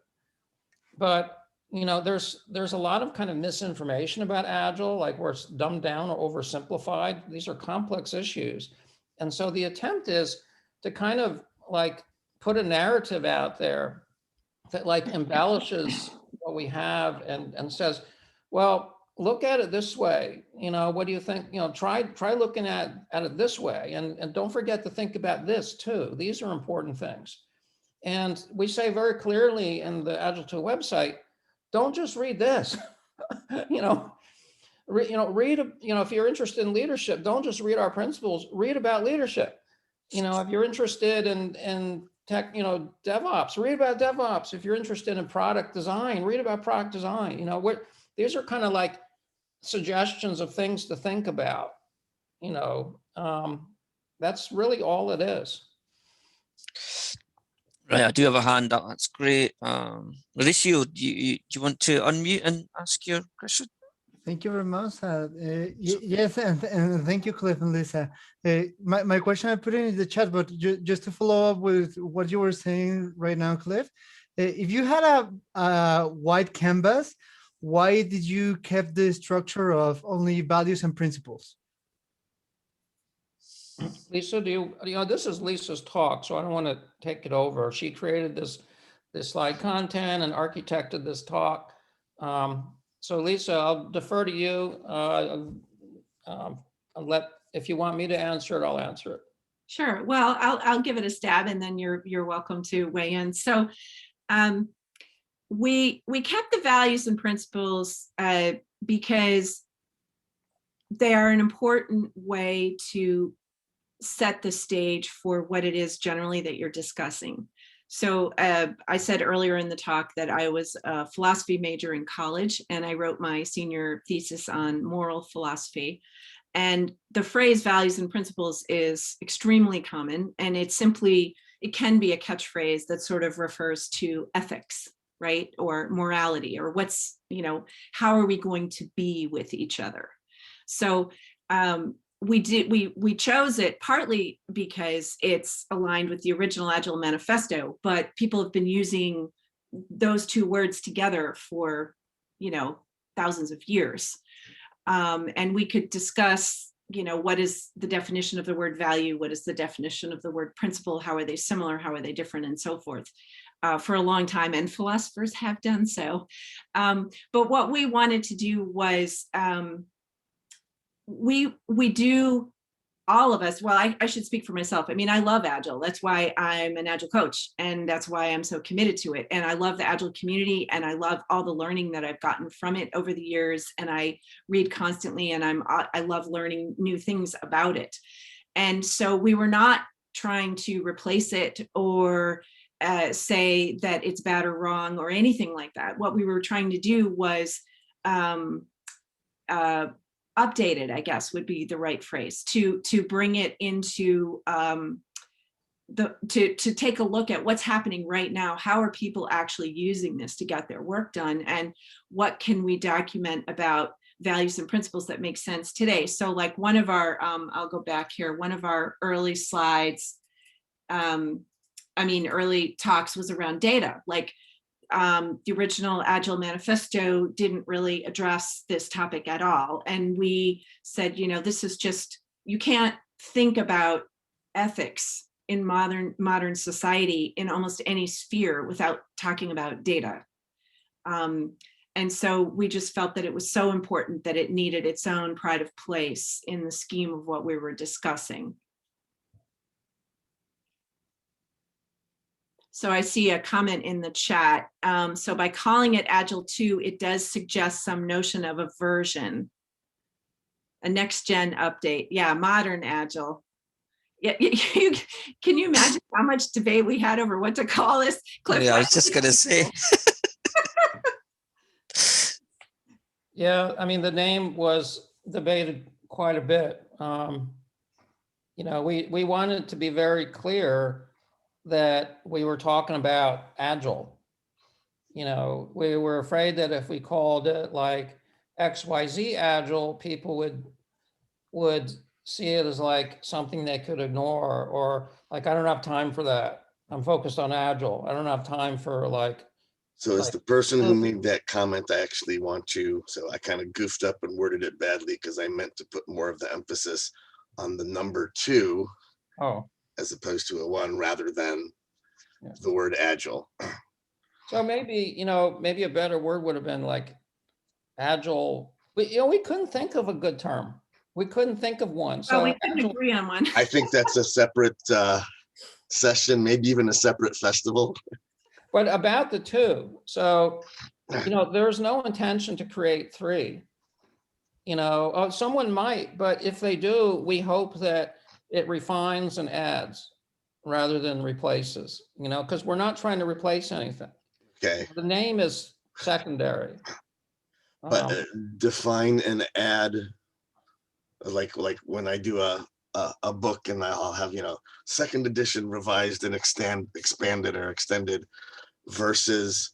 But you know, there's a lot of kind of misinformation about Agile, like where it's dumbed down or oversimplified. These are complex issues. And so the attempt is to kind of like put a narrative out there that like embellishes what we have and says, well, look at it this way. You know, what do you think? You know, try looking at it this way. And don't forget to think about this too. These are important things. And we say very clearly in the Agile 2 website, don't just read this. Read, if you're interested in leadership, don't just read our principles, read about leadership. You know, if you're interested in tech, DevOps, read about DevOps. If you're interested in product design, read about product design. You know, these are kind of like suggestions of things to think about. You know, that's really all it is. Right, I do have a hand up. That's great. Mauricio, do you want to unmute and ask your question? Thank you very much. Yes, and thank you, Cliff and Lisa. My question I put in the chat, but just to follow up with what you were saying right now, Cliff, if you had a white canvas, why did you keep the structure of only values and principles? Lisa, this is Lisa's talk, so I don't want to take it over. She created this slide content and architected this talk. So Lisa, I'll defer to you. If you want me to answer it, I'll answer it. Sure. Well, I'll give it a stab, and then you're welcome to weigh in. So we kept the values and principles because they are an important way to set the stage for what it is generally that you're discussing. So I said earlier in the talk that I was a philosophy major in college, and I wrote my senior thesis on moral philosophy. And the phrase values and principles is extremely common, and it can be a catchphrase that sort of refers to ethics, right? Or morality, or how are we going to be with each other? So we chose it partly because it's aligned with the original Agile Manifesto, but people have been using those two words together for, thousands of years. And we could discuss, what is the definition of the word value? What is the definition of the word principle? How are they similar? How are they different? And so forth for a long time. And philosophers have done so. But what we wanted to do was, we do, all of us, well, I should speak for myself. I mean, I love Agile. That's why I'm an Agile coach, and that's why I'm so committed to it. And I love the Agile community, and I love all the learning that I've gotten from it over the years. And I read constantly, and I love learning new things about it. And so we were not trying to replace it or say that it's bad or wrong or anything like that. What we were trying to do was updated, I guess would be the right phrase, to bring it into to take a look at what's happening right now. How are people actually using this to get their work done, and what can we document about values and principles that make sense today? So like one of our, I'll go back here, one of our early slides, early talks was around data. Like the original Agile Manifesto didn't really address this topic at all. And we said, this is just, you can't think about ethics in modern society in almost any sphere without talking about data. And so we just felt that it was so important that it needed its own pride of place in the scheme of what we were discussing. So I see a comment in the chat. So by calling it Agile 2, it does suggest some notion of a version, a next gen update. Yeah, modern Agile. Yeah, can you imagine how much debate we had over what to call this? Cliff, Yeah, I was just going to say. Yeah, I mean, the name was debated quite a bit. You know, we wanted to be very clear that we were talking about Agile. You know, we were afraid that if we called it like XYZ Agile, people would see it as like something they could ignore, or like, I don't have time for that. I'm focused on Agile. I don't have time for like. So as the person who made that comment, I actually want to, so I kind of goofed up and worded it badly because I meant to put more of the emphasis on the number 2 as opposed to a 1 rather than the word Agile. So maybe, you know, maybe a better word would have been like Agile. We couldn't think of a good term. We couldn't think of one. So we couldn't agree on one. I think that's a separate session, maybe even a separate festival. But about the 2, so, you know, there's no intention to create 3. You know, someone might, but if they do, we hope that it refines and adds rather than replaces, you know, because we're not trying to replace anything. Okay. The name is secondary. But define and add, like when I do a book and I'll have, you know, 2nd edition revised and expanded or extended versus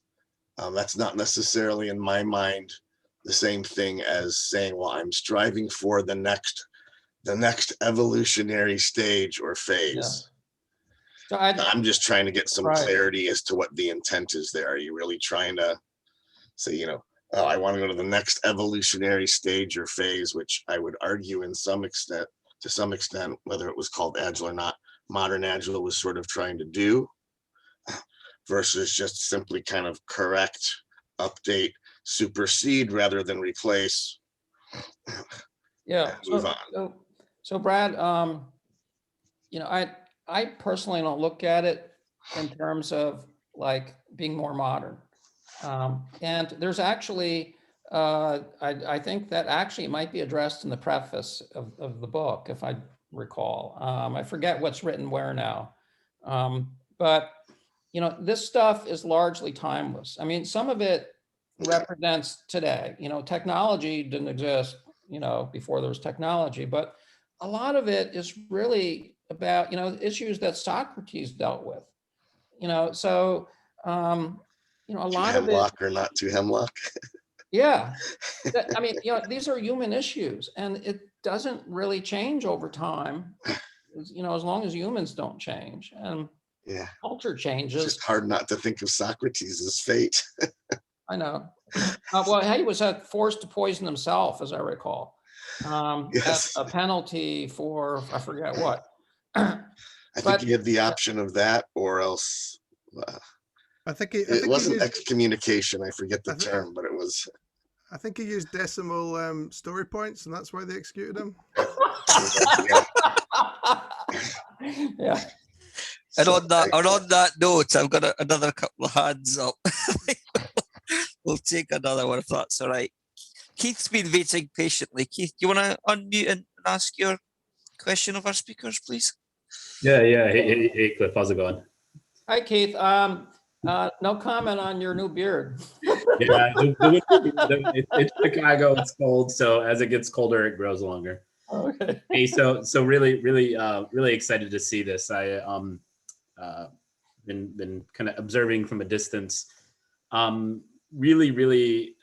that's not necessarily in my mind the same thing as saying, well, I'm striving for the next evolutionary stage or phase. So I'm just trying to get some Right. clarity as to what the intent is there. Are you really trying to say, you know, oh, I want to go to the next evolutionary stage or phase, which I would argue to some extent, whether it was called Agile or not, modern Agile was sort of trying to do, versus just simply kind of correct, update, supersede rather than replace. Yeah. Move on. So Brad, you know, I personally don't look at it in terms of like being more modern. And there's actually, I think that actually might be addressed in the preface of the book, if I recall. I forget what's written where now. But, you know, this stuff is largely timeless. I mean, some of it represents today. You know, technology didn't exist, you know, before there was technology, but a lot of it is really about, you know, issues that Socrates dealt with, you know, so, you know, a lot of it. Hemlock or not to hemlock. Yeah. I mean, you know, these are human issues and it doesn't really change over time, you know, as long as humans don't change and Yeah. culture It's changes. just hard not to think of Socrates' fate. I know. Well, he was forced to poison himself, as I recall. Yes. As a penalty for, I forget what. I think he had the option of that or else. I think It he wasn't used, excommunication. I forget the term, but it was. I think he used decimal story points, and that's why they executed him. Yeah. And on that note, I've got another couple of hands up. We'll take another one if that's all right. Keith's been waiting patiently. Keith, do you want to unmute and ask your question of our speakers, please? Yeah. Hey, Cliff, how's it going? Hi, Keith. No comment on your new beard. Yeah, it's Chicago. It's cold, so as it gets colder, it grows longer. Okay. Hey, so really excited to see this. I been kind of observing from a distance. Really,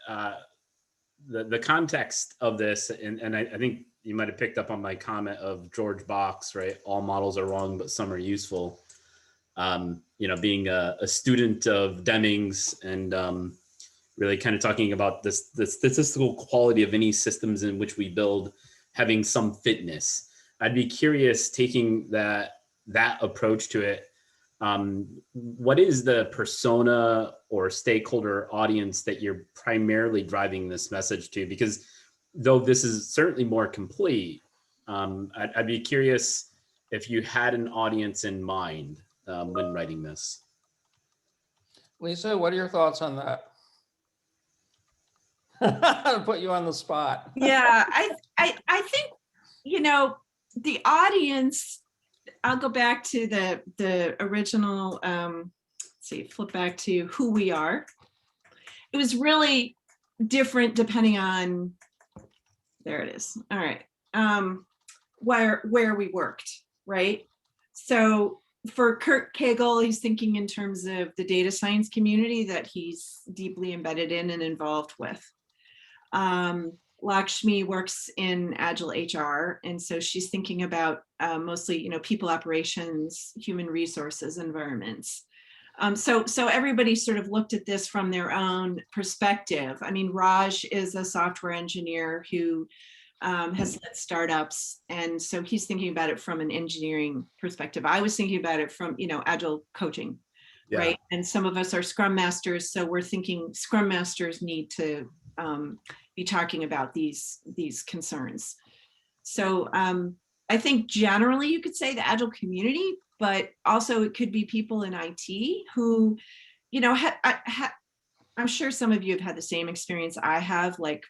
the context of this, and I think you might have picked up on my comment of George Box, right? All models are wrong, but some are useful. You know, being a student of Deming's and really kind of talking about the statistical quality of any systems in which we build having some fitness. I'd be curious, taking that approach to it, what is the persona or stakeholder audience that you're primarily driving this message to? Because though this is certainly more complete, I'd be curious if you had an audience in mind when writing this. Lisa, what are your thoughts on that? I'll put you on the spot. Yeah, I think, the audience, I'll go back to the original, let's see, flip back to who we are. It was really different depending on, there it is. All right. Where we worked, right? So for Kurt Cagle, he's thinking in terms of the data science community that he's deeply embedded in and involved with. Lakshmi works in Agile HR, and so she's thinking about mostly, people operations, human resources environments. So everybody sort of looked at this from their own perspective. I mean, Raj is a software engineer who has led startups, and so he's thinking about it from an engineering perspective. I was thinking about it from, Agile coaching, Yeah. right? And some of us are Scrum Masters, so we're thinking Scrum Masters need to be talking about these concerns. So I think generally you could say the Agile community, but also it could be people in IT who, I'm sure some of you have had the same experience I have. Like,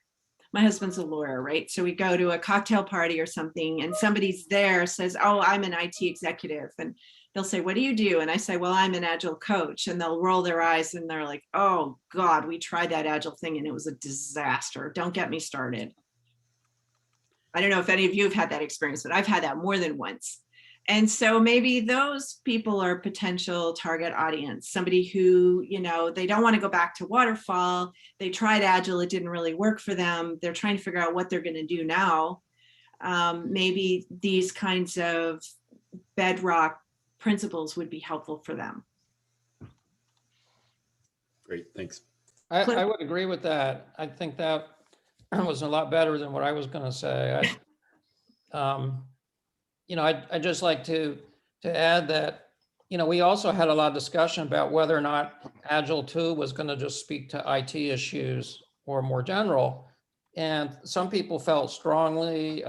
my husband's a lawyer, right? So we go to a cocktail party or something and somebody's there, says, oh, I'm an IT executive. And they'll say, what do you do? And I say, well, I'm an Agile coach. And they'll roll their eyes and they're like, oh God, we tried that Agile thing and it was a disaster. Don't get me started. I don't know if any of you have had that experience, but I've had that more than once. And so maybe those people are potential target audience, somebody who, they don't want to go back to waterfall. They tried Agile, it didn't really work for them. They're trying to figure out what they're going to do now. Maybe these kinds of bedrock principles would be helpful for them. Great, thanks. I would agree with that. I think that was a lot better than what I was going to say. I'd just like to add that, we also had a lot of discussion about whether or not Agile 2 was going to just speak to IT issues or more general. And some people felt strongly,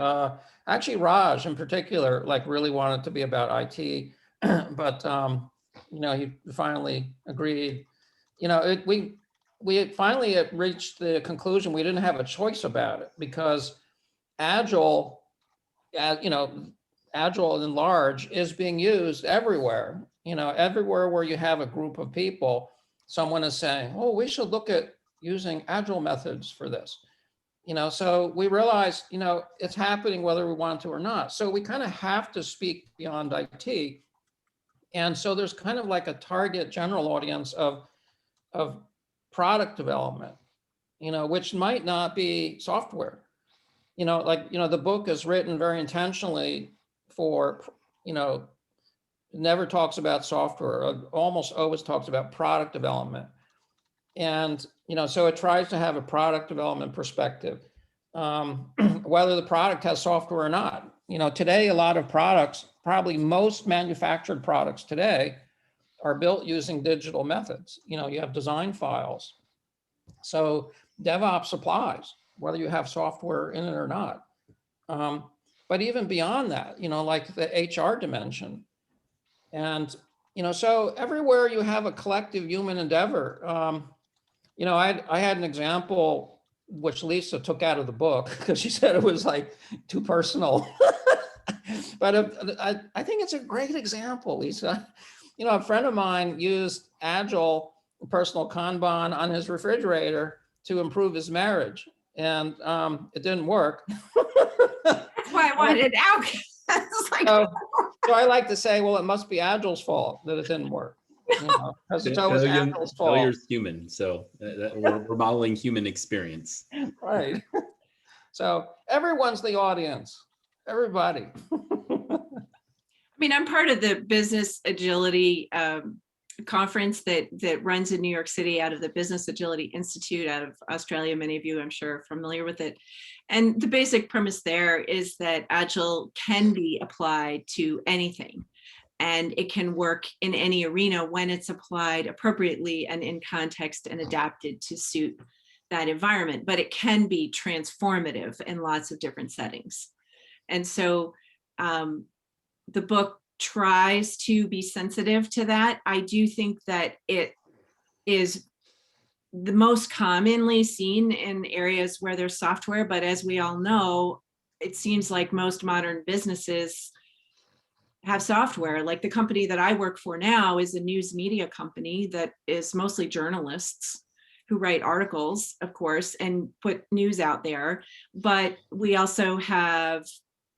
actually Raj in particular, like really wanted to be about IT, but, he finally agreed. We finally reached the conclusion we didn't have a choice about it because Agile, Agile in large is being used everywhere. Everywhere where you have a group of people, someone is saying, oh, we should look at using Agile methods for this. So we realized, it's happening whether we want to or not. So we kind of have to speak beyond IT. And so there's kind of like a target general audience of product development, which might not be software. The book is written very intentionally for, never talks about software, almost always talks about product development. And, so it tries to have a product development perspective, whether the product has software or not. Today, a lot of products, probably most manufactured products today are built using digital methods. You have design files. So DevOps applies, whether you have software in it or not. But even beyond that, like the HR dimension. And, so everywhere you have a collective human endeavor, I had an example which Lisa took out of the book because she said it was like too personal. But I think it's a great example, Lisa. A friend of mine used Agile personal Kanban on his refrigerator to improve his marriage. And it didn't work. That's why I wanted it out. So I like to say, well, it must be Agile's fault that it didn't work. Because it's always Agile's fault. Failure's human, so we're modeling human experience. Right. So everyone's the audience. Everybody. I mean, I'm part of the business agility conference that runs in New York City out of the Business Agility Institute out of Australia. Many of you, I'm sure, are familiar with it. And the basic premise there is that Agile can be applied to anything. And it can work in any arena when it's applied appropriately and in context and adapted to suit that environment. But it can be transformative in lots of different settings. And so the book tries to be sensitive to that. I do think that it is the most commonly seen in areas where there's software. But as we all know, it seems like most modern businesses have software. Like the company that I work for now is a news media company that is mostly journalists who write articles, of course, and put news out there. But we also have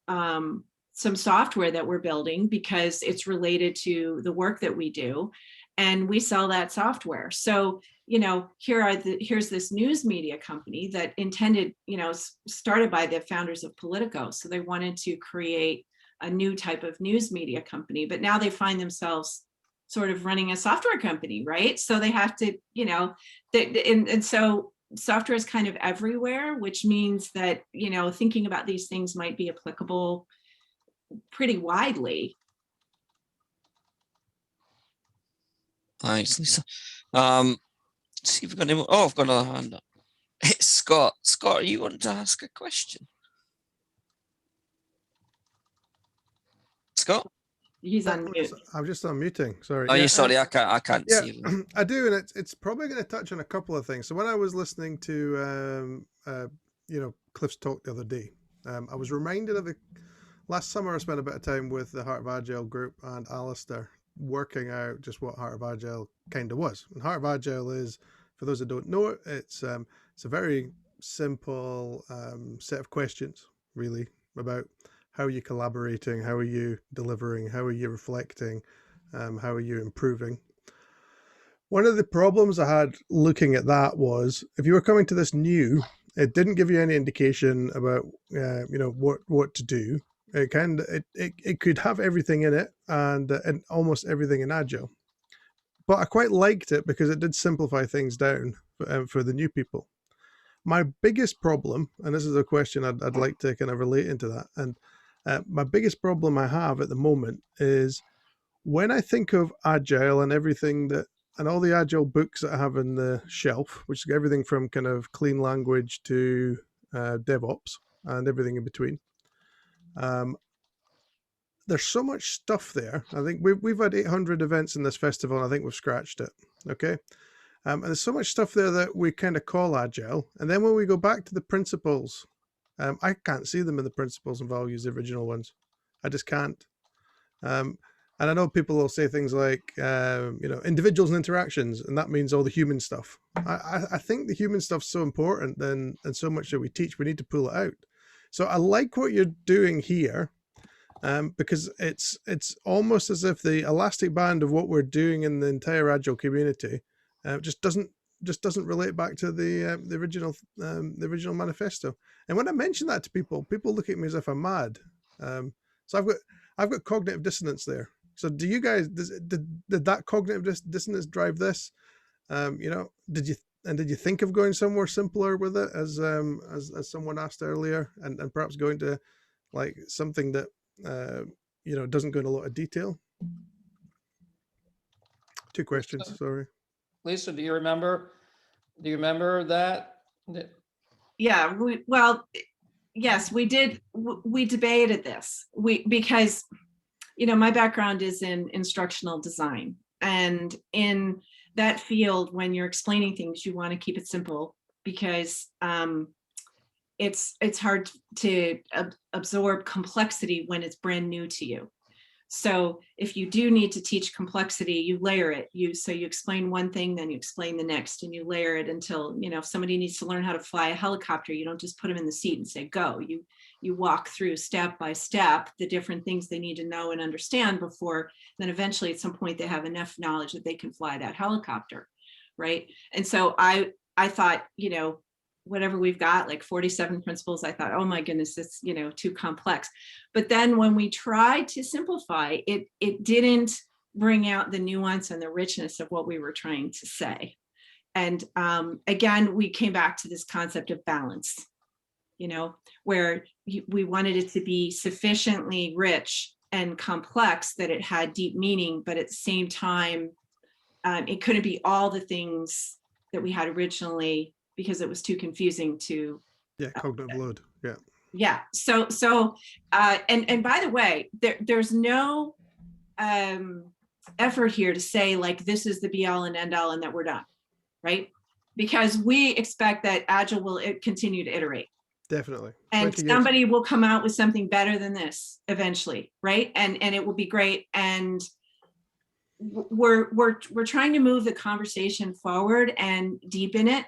some software that we're building because it's related to the work that we do, and we sell that software. So, you know, here's this news media company that intended, you know, started by the founders of Politico. So they wanted to create a new type of news media company, but now they find themselves sort of running a software company, right? So they have to, you know, and so software is kind of everywhere, which means that, you know, thinking about these things might be applicable pretty widely. Thanks, Lisa. See if we've got any more. Oh, I've got another hand up. It's Scott. Scott, you want to ask a question? Scott? He's on mute. I'm just unmuting. Sorry. Oh, Yeah, you sorry, I can't yeah, see you. I do, and it's probably going to touch on a couple of things. So when I was listening to you know, Cliff's talk the other day, I was reminded of last summer I spent a bit of time with the Heart of Agile group and Alistair working out just what Heart of Agile kind of was. And Heart of Agile is, for those that don't know it, it's a very simple set of questions, really, about how are you collaborating, how are you delivering, how are you reflecting, how are you improving. One of the problems I had looking at that was, if you were coming to this new, it didn't give you any indication about you know, what to do. It could have everything in it and almost everything in Agile, but I quite liked it because it did simplify things down for the new people. My biggest problem, and this is a question I'd like to kind of relate into that, and my biggest problem I have at the moment is when I think of Agile and everything that, and all the Agile books that I have in the shelf, which is everything from kind of clean language to DevOps and everything in between. There's so much stuff there. I think we've had 800 events in this festival, and I think we've scratched it. Okay. And there's so much stuff there that we kind of call Agile. And then when we go back to the principles, I can't see them in the principles and values, the original ones. I just can't. And I know people will say things like, you know, individuals and interactions, and that means all the human stuff. I think the human stuff's so important, and so much that we teach, we need to pull it out. So I like what you're doing here, because it's almost as if the elastic band of what we're doing in the entire Agile community just doesn't relate back to the original manifesto. And when I mention that to people look at me as if I'm mad. So I've got cognitive dissonance there. So do you guys, did that cognitive dissonance drive this? You know, did you think of going somewhere simpler with it, as someone asked earlier, and perhaps going to like something that you know, doesn't go into a lot of detail? Two questions, sorry. Lisa, do you remember that? Yeah, well, yes, we did. We debated this. Because, you know, my background is in instructional design, and in that field, when you're explaining things, you want to keep it simple, because it's hard to absorb complexity when it's brand new to you. So if you do need to teach complexity, you layer it. So you explain one thing, then you explain the next, and you layer it until, you know, if somebody needs to learn how to fly a helicopter, you don't just put them in the seat and say, go. You walk through step by step the different things they need to know and understand before, then eventually at some point they have enough knowledge that they can fly that helicopter, right? And so I thought, you know, whatever we've got, like 47 principles, I thought, oh my goodness, it's, you know, too complex. But then when we tried to simplify it, it didn't bring out the nuance and the richness of what we were trying to say. And again, we came back to this concept of balance, you know, where we wanted it to be sufficiently rich and complex that it had deep meaning, but at the same time, it couldn't be all the things that we had originally, because it was too confusing to. Yeah, cognitive load. Yeah. Yeah. So and by the way, there's no effort here to say like this is the be all and end all and that we're done. right? Because we expect that Agile will continue to iterate. Definitely. And 20 years. somebody will come out with something better than this eventually, right? And it will be great. And we're trying to move the conversation forward and deepen it,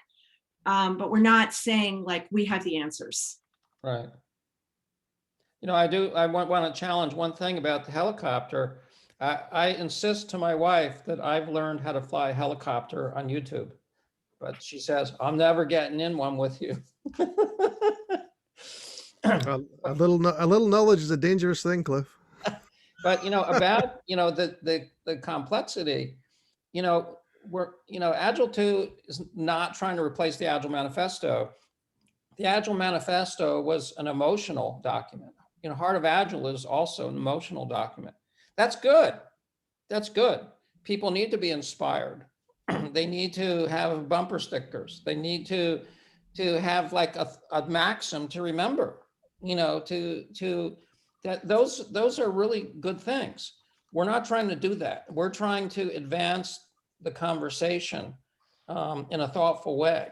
but we're not saying like we have the answers. Right. You know, I want to challenge one thing about the helicopter. I insist to my wife that I've learned how to fly a helicopter on YouTube, but she says, I'm never getting in one with you. A little knowledge is a dangerous thing, Cliff. But, you know, about, you know, the complexity, you know, Agile 2 is not trying to replace the Agile Manifesto. The Agile Manifesto was an emotional document. You know, Heart of Agile is also an emotional document. That's good. That's good. People need to be inspired. They need to have bumper stickers. They need to have like a maxim to remember, you know, that those are really good things. We're not trying to do that. We're trying to advance the conversation in a thoughtful way.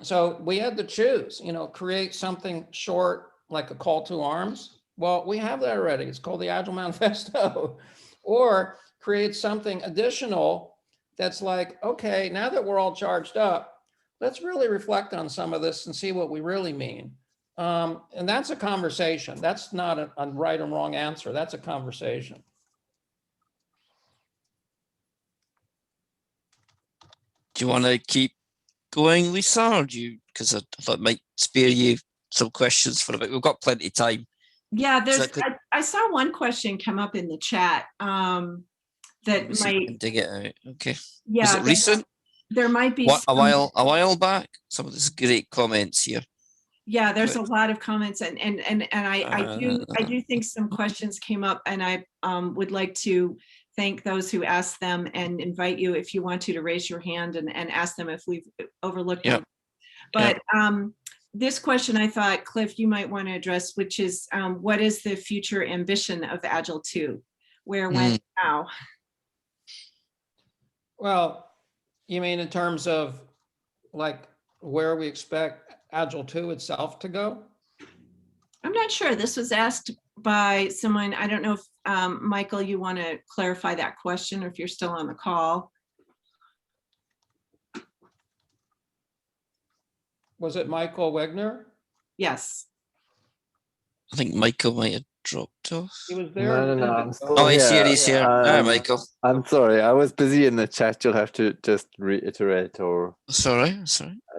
So we had to choose, you know, create something short like a call to arms. Well, we have that already. It's called the Agile Manifesto. Or create something additional that's like, okay, now that we're all charged up, let's really reflect on some of this and see what we really mean. And that's a conversation. That's not a right and wrong answer. That's a conversation. Do you want to keep going, Lisa, or do you, because I thought it might spare you some questions for a bit. We've got plenty of time. Yeah, So I saw one question come up in the chat that might dig it out. Okay. Yeah, was it recent? There might be a while back. Some of these great comments here. Yeah, there's a lot of comments, and I do think some questions came up, and I would like to thank those who asked them and invite you, if you want to raise your hand and ask them if we've overlooked them. But this question I thought, Cliff, you might want to address, which is what is the future ambition of Agile 2? Where, when, how? Well, you mean in terms of like where we expect Agile 2 itself to go? I'm not sure. This was asked by someone. I don't know if Michael, you want to clarify that question, or if you're still on the call. Was it Michael Wegner? Yes. I think Michael might have dropped off. He was there. No, I'm still Oh, he's here. He's here. Hi, Michael. I'm sorry. I was busy in the chat. You'll have to just reiterate or sorry.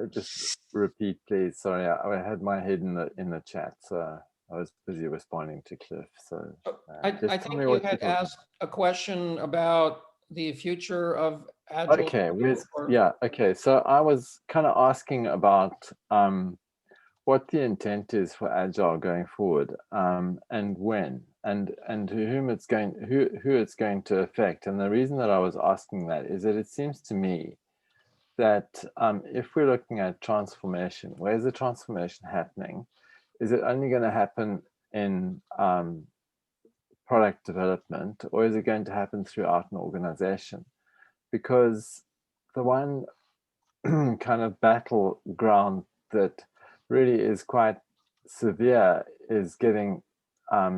Just repeat, please. Sorry, I had my head in the chat, so I was busy responding to Cliff. So I think you had asked a question about the future of Agile. Okay, okay. So I was kind of asking about what the intent is for Agile going forward, and when, and whom it's going, who it's going to affect. And the reason that I was asking that is that it seems to me that if we're looking at transformation, where's the transformation happening? Is it only going to happen in product development, or is it going to happen throughout an organization? Because the one kind of battleground that really is quite severe is getting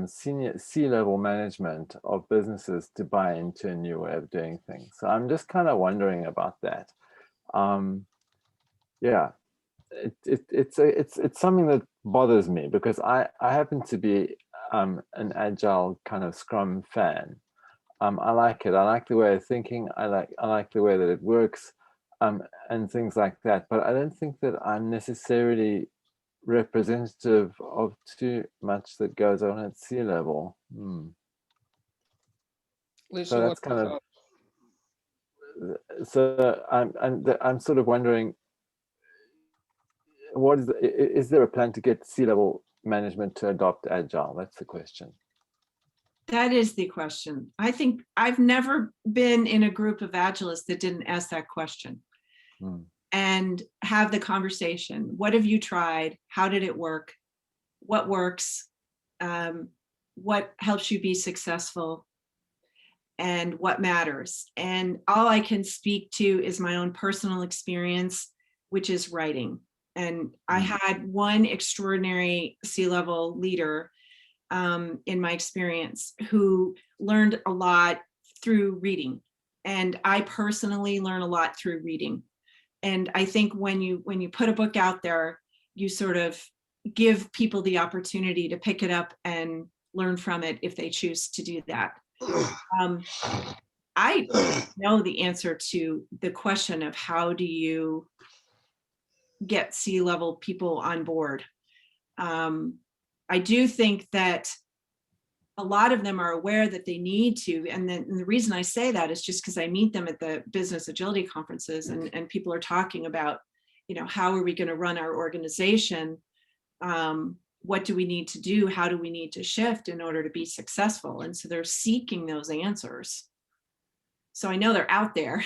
senior C-level management of businesses to buy into a new way of doing things. So I'm just kind of wondering about that. It's something that bothers me, because I happen to be an Agile kind of Scrum fan. I like it. I like the way of thinking. I like the way that it works, and things like that. But I don't think that I'm necessarily representative of too much that goes on at sea level. Lisa, so that's kind of. So I'm sort of wondering, what is there a plan to get C-level management to adopt Agile? That's the question. That is the question. I think I've never been in a group of Agilists that didn't ask that question and have the conversation. What have you tried? How did it work? What works? What helps you be successful? and what matters. And all I can speak to is my own personal experience, which is writing. And I had one extraordinary C-level leader in my experience who learned a lot through reading. And I personally learn a lot through reading. And I think when you put a book out there, you sort of give people the opportunity to pick it up and learn from it if they choose to do that. I know the answer to the question of how do you get C-level people on board. I do think that a lot of them are aware that they need to, and the reason I say that is just because I meet them at the business agility conferences, and people are talking about, how are we going to run our organization? What do we need to do? How do we need to shift in order to be successful? And so they're seeking those answers. So I know they're out there,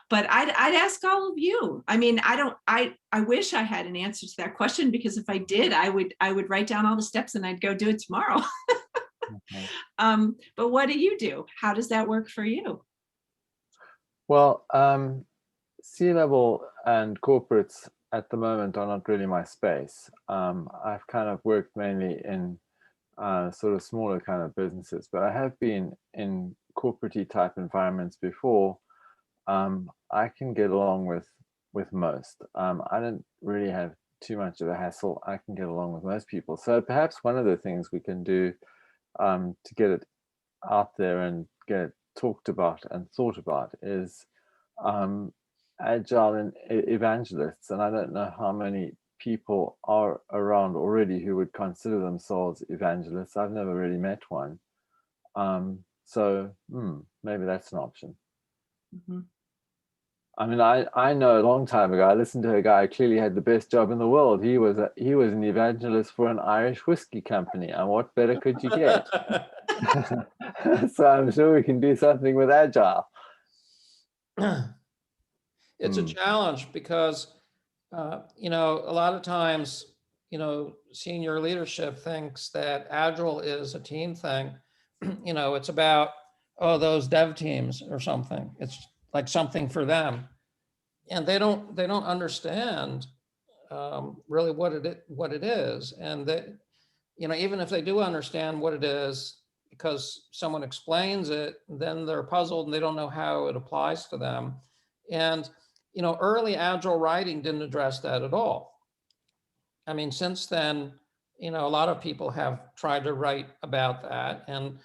but I'd ask all of you. I mean, I wish I had an answer to that question, because if I did, I would write down all the steps and I'd go do it tomorrow. Okay. But what do you do? How does that work for you? Well, C-level and corporates at the moment are not really my space. I've kind of worked mainly in sort of smaller kind of businesses, but I have been in corporate type environments before. I can get along with most. I don't really have too much of a hassle. I can get along with most people. So perhaps one of the things we can do to get it out there and get it talked about and thought about is agile and evangelists. And I don't know how many people are around already who would consider themselves evangelists. I've never really met one. So maybe that's an option. Mm-hmm. I mean, I know a long time ago, I listened to a guy who clearly had the best job in the world. He was an evangelist for an Irish whiskey company. And what better could you get? So I'm sure we can do something with Agile. It's a challenge because, a lot of times, senior leadership thinks that Agile is a team thing. It's about, those dev teams or something. It's like something for them, and they don't understand really what it is. And that, even if they do understand what it is because someone explains it, then they're puzzled and they don't know how it applies to them. And early Agile writing didn't address that at all. I mean, since then, a lot of people have tried to write about that, and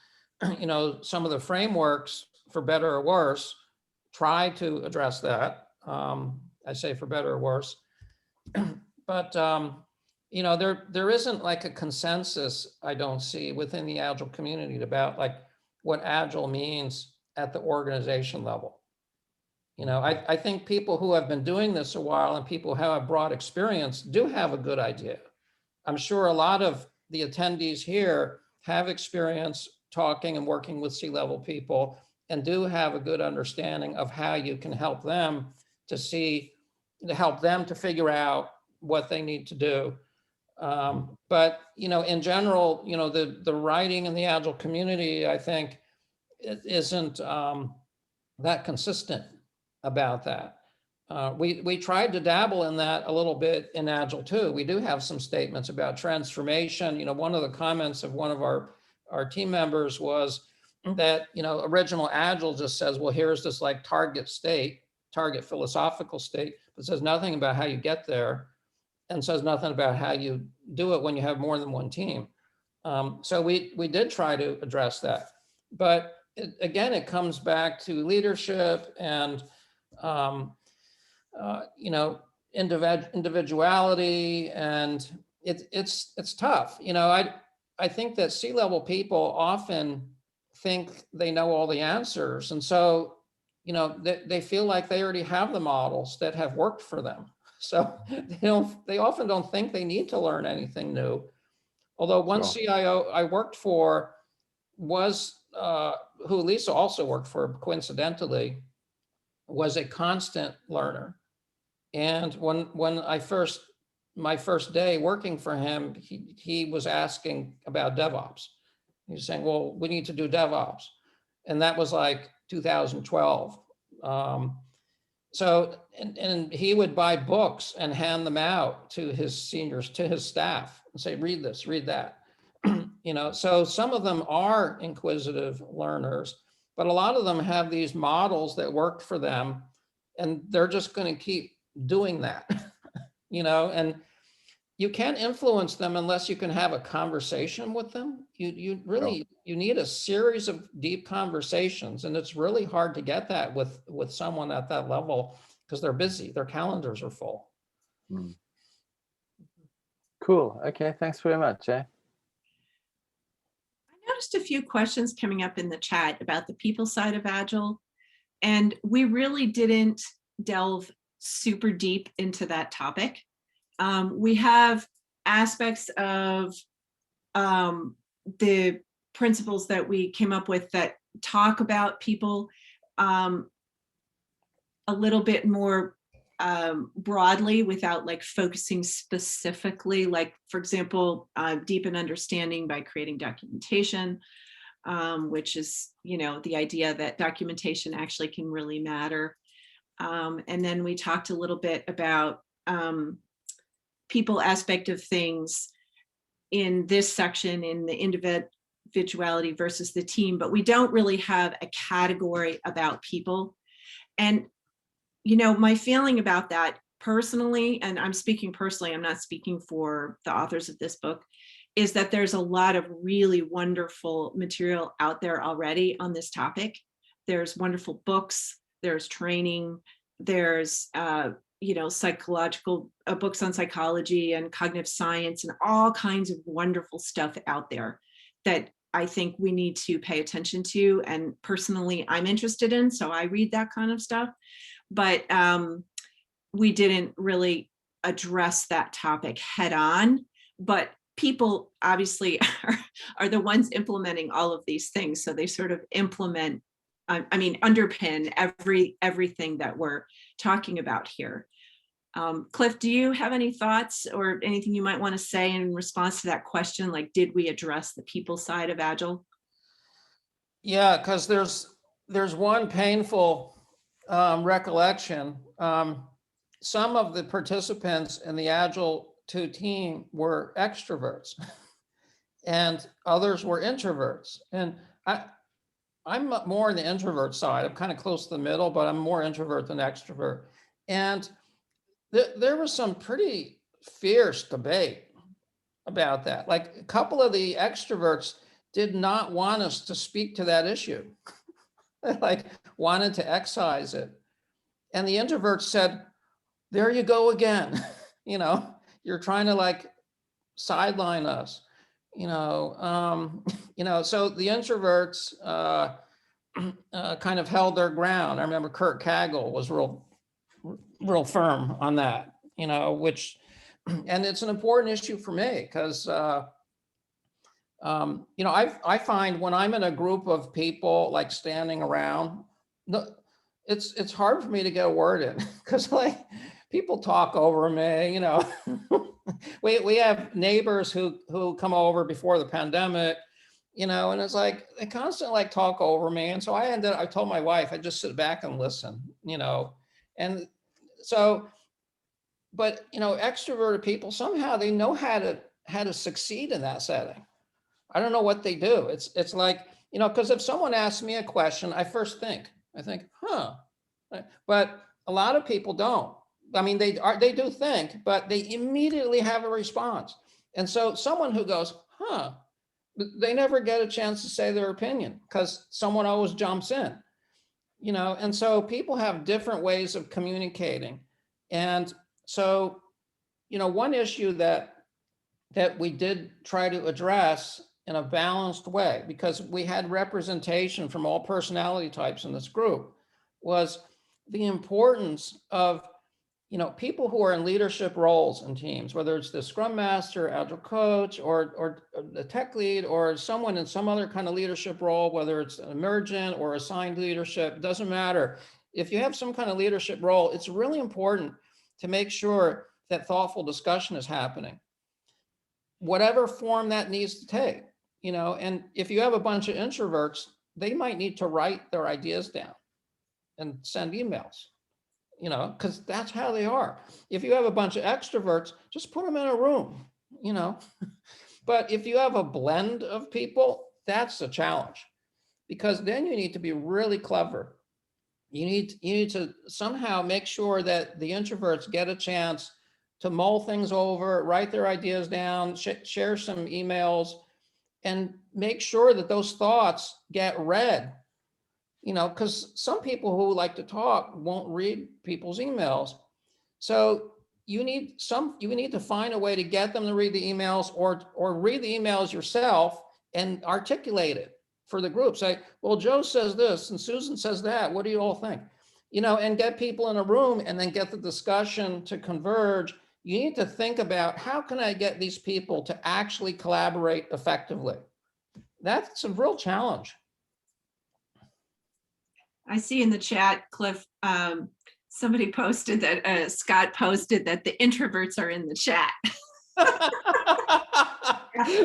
some of the frameworks, for better or worse, try to address that. I say for better or worse, but there isn't like a consensus, I don't see, within the Agile community about like what Agile means at the organization level. I think people who have been doing this a while and people who have broad experience do have a good idea. I'm sure a lot of the attendees here have experience talking and working with C-level people and do have a good understanding of how you can help them to figure out what they need to do. But in general, the writing in the Agile community, I think, it isn't that consistent about that. We tried to dabble in that a little bit in Agile too. We do have some statements about transformation. One of the comments of one of our team members was that, original Agile just says, well, here's this like target philosophical state, but says nothing about how you get there and says nothing about how you do it when you have more than one team. So we did try to address that. But again, it comes back to leadership and individuality, and it's tough. I think that C-level people often think they know all the answers, and so they feel like they already have the models that have worked for them. So they often don't think they need to learn anything new. Although one CIO I worked for was who Lisa also worked for, coincidentally, was a constant learner. And when my first day working for him, he was asking about DevOps. He was saying, well, we need to do DevOps. And that was like 2012. So, and he would buy books and hand them out to his seniors, to his staff, and say, read this, read that. You know, so some of them are inquisitive learners, but a lot of them have these models that worked for them, and they're just going to keep doing that. You know, and you can't influence them unless you can have a conversation with them. You really, you need a series of deep conversations, and it's really hard to get that with someone at that level because they're busy, their calendars are full. Mm. Cool. Okay, thanks very much, eh? I noticed a few questions coming up in the chat about the people side of Agile, and we really didn't delve super deep into that topic. We have aspects of the principles that we came up with that talk about people a little bit more broadly without like focusing specifically, like, for example, deepen understanding by creating documentation, which is, you know, the idea that documentation actually can really matter. And then we talked a little bit about people aspect of things in this section, in the individuality versus the team, but we don't really have a category about people. And, you know, my feeling about that personally, and I'm speaking personally, I'm not speaking for the authors of this book, is that there's a lot of really wonderful material out there already on this topic. There's wonderful books, there's training, there's you know, psychological books on psychology and cognitive science and all kinds of wonderful stuff out there that I think we need to pay attention to. And personally, I'm interested in, so I read that kind of stuff. But we didn't really address that topic head on. But people obviously are the ones implementing all of these things. So they sort of implement, underpin everything that we're talking about here. Cliff, do you have any thoughts or anything you might want to say in response to that question? Like, did we address the people side of Agile? Yeah, because there's one painful recollection. Some of the participants in the Agile 2 team were extroverts and others were introverts. And I'm more on the introvert side. I'm kind of close to the middle, but I'm more introvert than extrovert. And there was some pretty fierce debate about that. Like, a couple of the extroverts did not want us to speak to that issue. They like wanted to excise it. And the introverts said, there you go again. You know, you're trying to like sideline us, you know, so the introverts kind of held their ground. I remember Kurt Cagle was real firm on that, you know, which, and it's an important issue for me because, you know, I find when I'm in a group of people like standing around, it's hard for me to get a word in because like people talk over me, you know. we have neighbors who come over before the pandemic, you know, and it's like they constantly like talk over me. And so I told my wife, I just sit back and listen, you know. And so, but, you know, extroverted people, somehow they know how to succeed in that setting. I don't know what they do. It's like, you know, because if someone asks me a question, I think, huh, but a lot of people don't. I mean, they do think, but they immediately have a response. And so someone who goes, huh, they never get a chance to say their opinion because someone always jumps in, you know. And so people have different ways of communicating. And so, you know, one issue that we did try to address in a balanced way, because we had representation from all personality types in this group, was the importance of, you know, people who are in leadership roles in teams, whether it's the Scrum Master, Agile coach, or the tech lead, or someone in some other kind of leadership role, whether it's emergent or assigned leadership, it doesn't matter. If you have some kind of leadership role, it's really important to make sure that thoughtful discussion is happening, whatever form that needs to take, you know. And if you have a bunch of introverts, they might need to write their ideas down and send emails, you know, because that's how they are. If you have a bunch of extroverts, just put them in a room, you know. But if you have a blend of people, that's a challenge, because then you need to be really clever. You need to somehow make sure that the introverts get a chance to mull things over, write their ideas down, share some emails, and make sure that those thoughts get read. You know, because some people who like to talk won't read people's emails. So you need to find a way to get them to read the emails, or read the emails yourself and articulate it for the group. Say, well, Joe says this and Susan says that. What do you all think? You know, and get people in a room and then get the discussion to converge. You need to think about, how can I get these people to actually collaborate effectively? That's a real challenge. I see in the chat, Cliff, somebody posted that, Scott posted that the introverts are in the chat.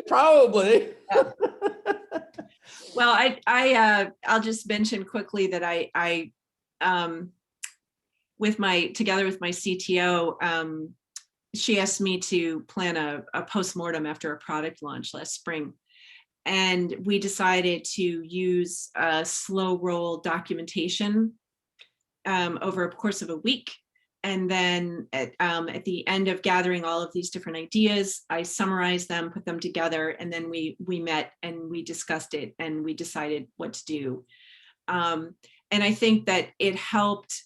Probably. Yeah. Well, I'll just mention quickly that I together with my CTO, she asked me to plan a postmortem after a product launch last spring. And we decided to use a slow roll documentation over a course of a week. And then at the end of gathering all of these different ideas, I summarized them, put them together, and then we met and we discussed it and we decided what to do. And I think that it helped.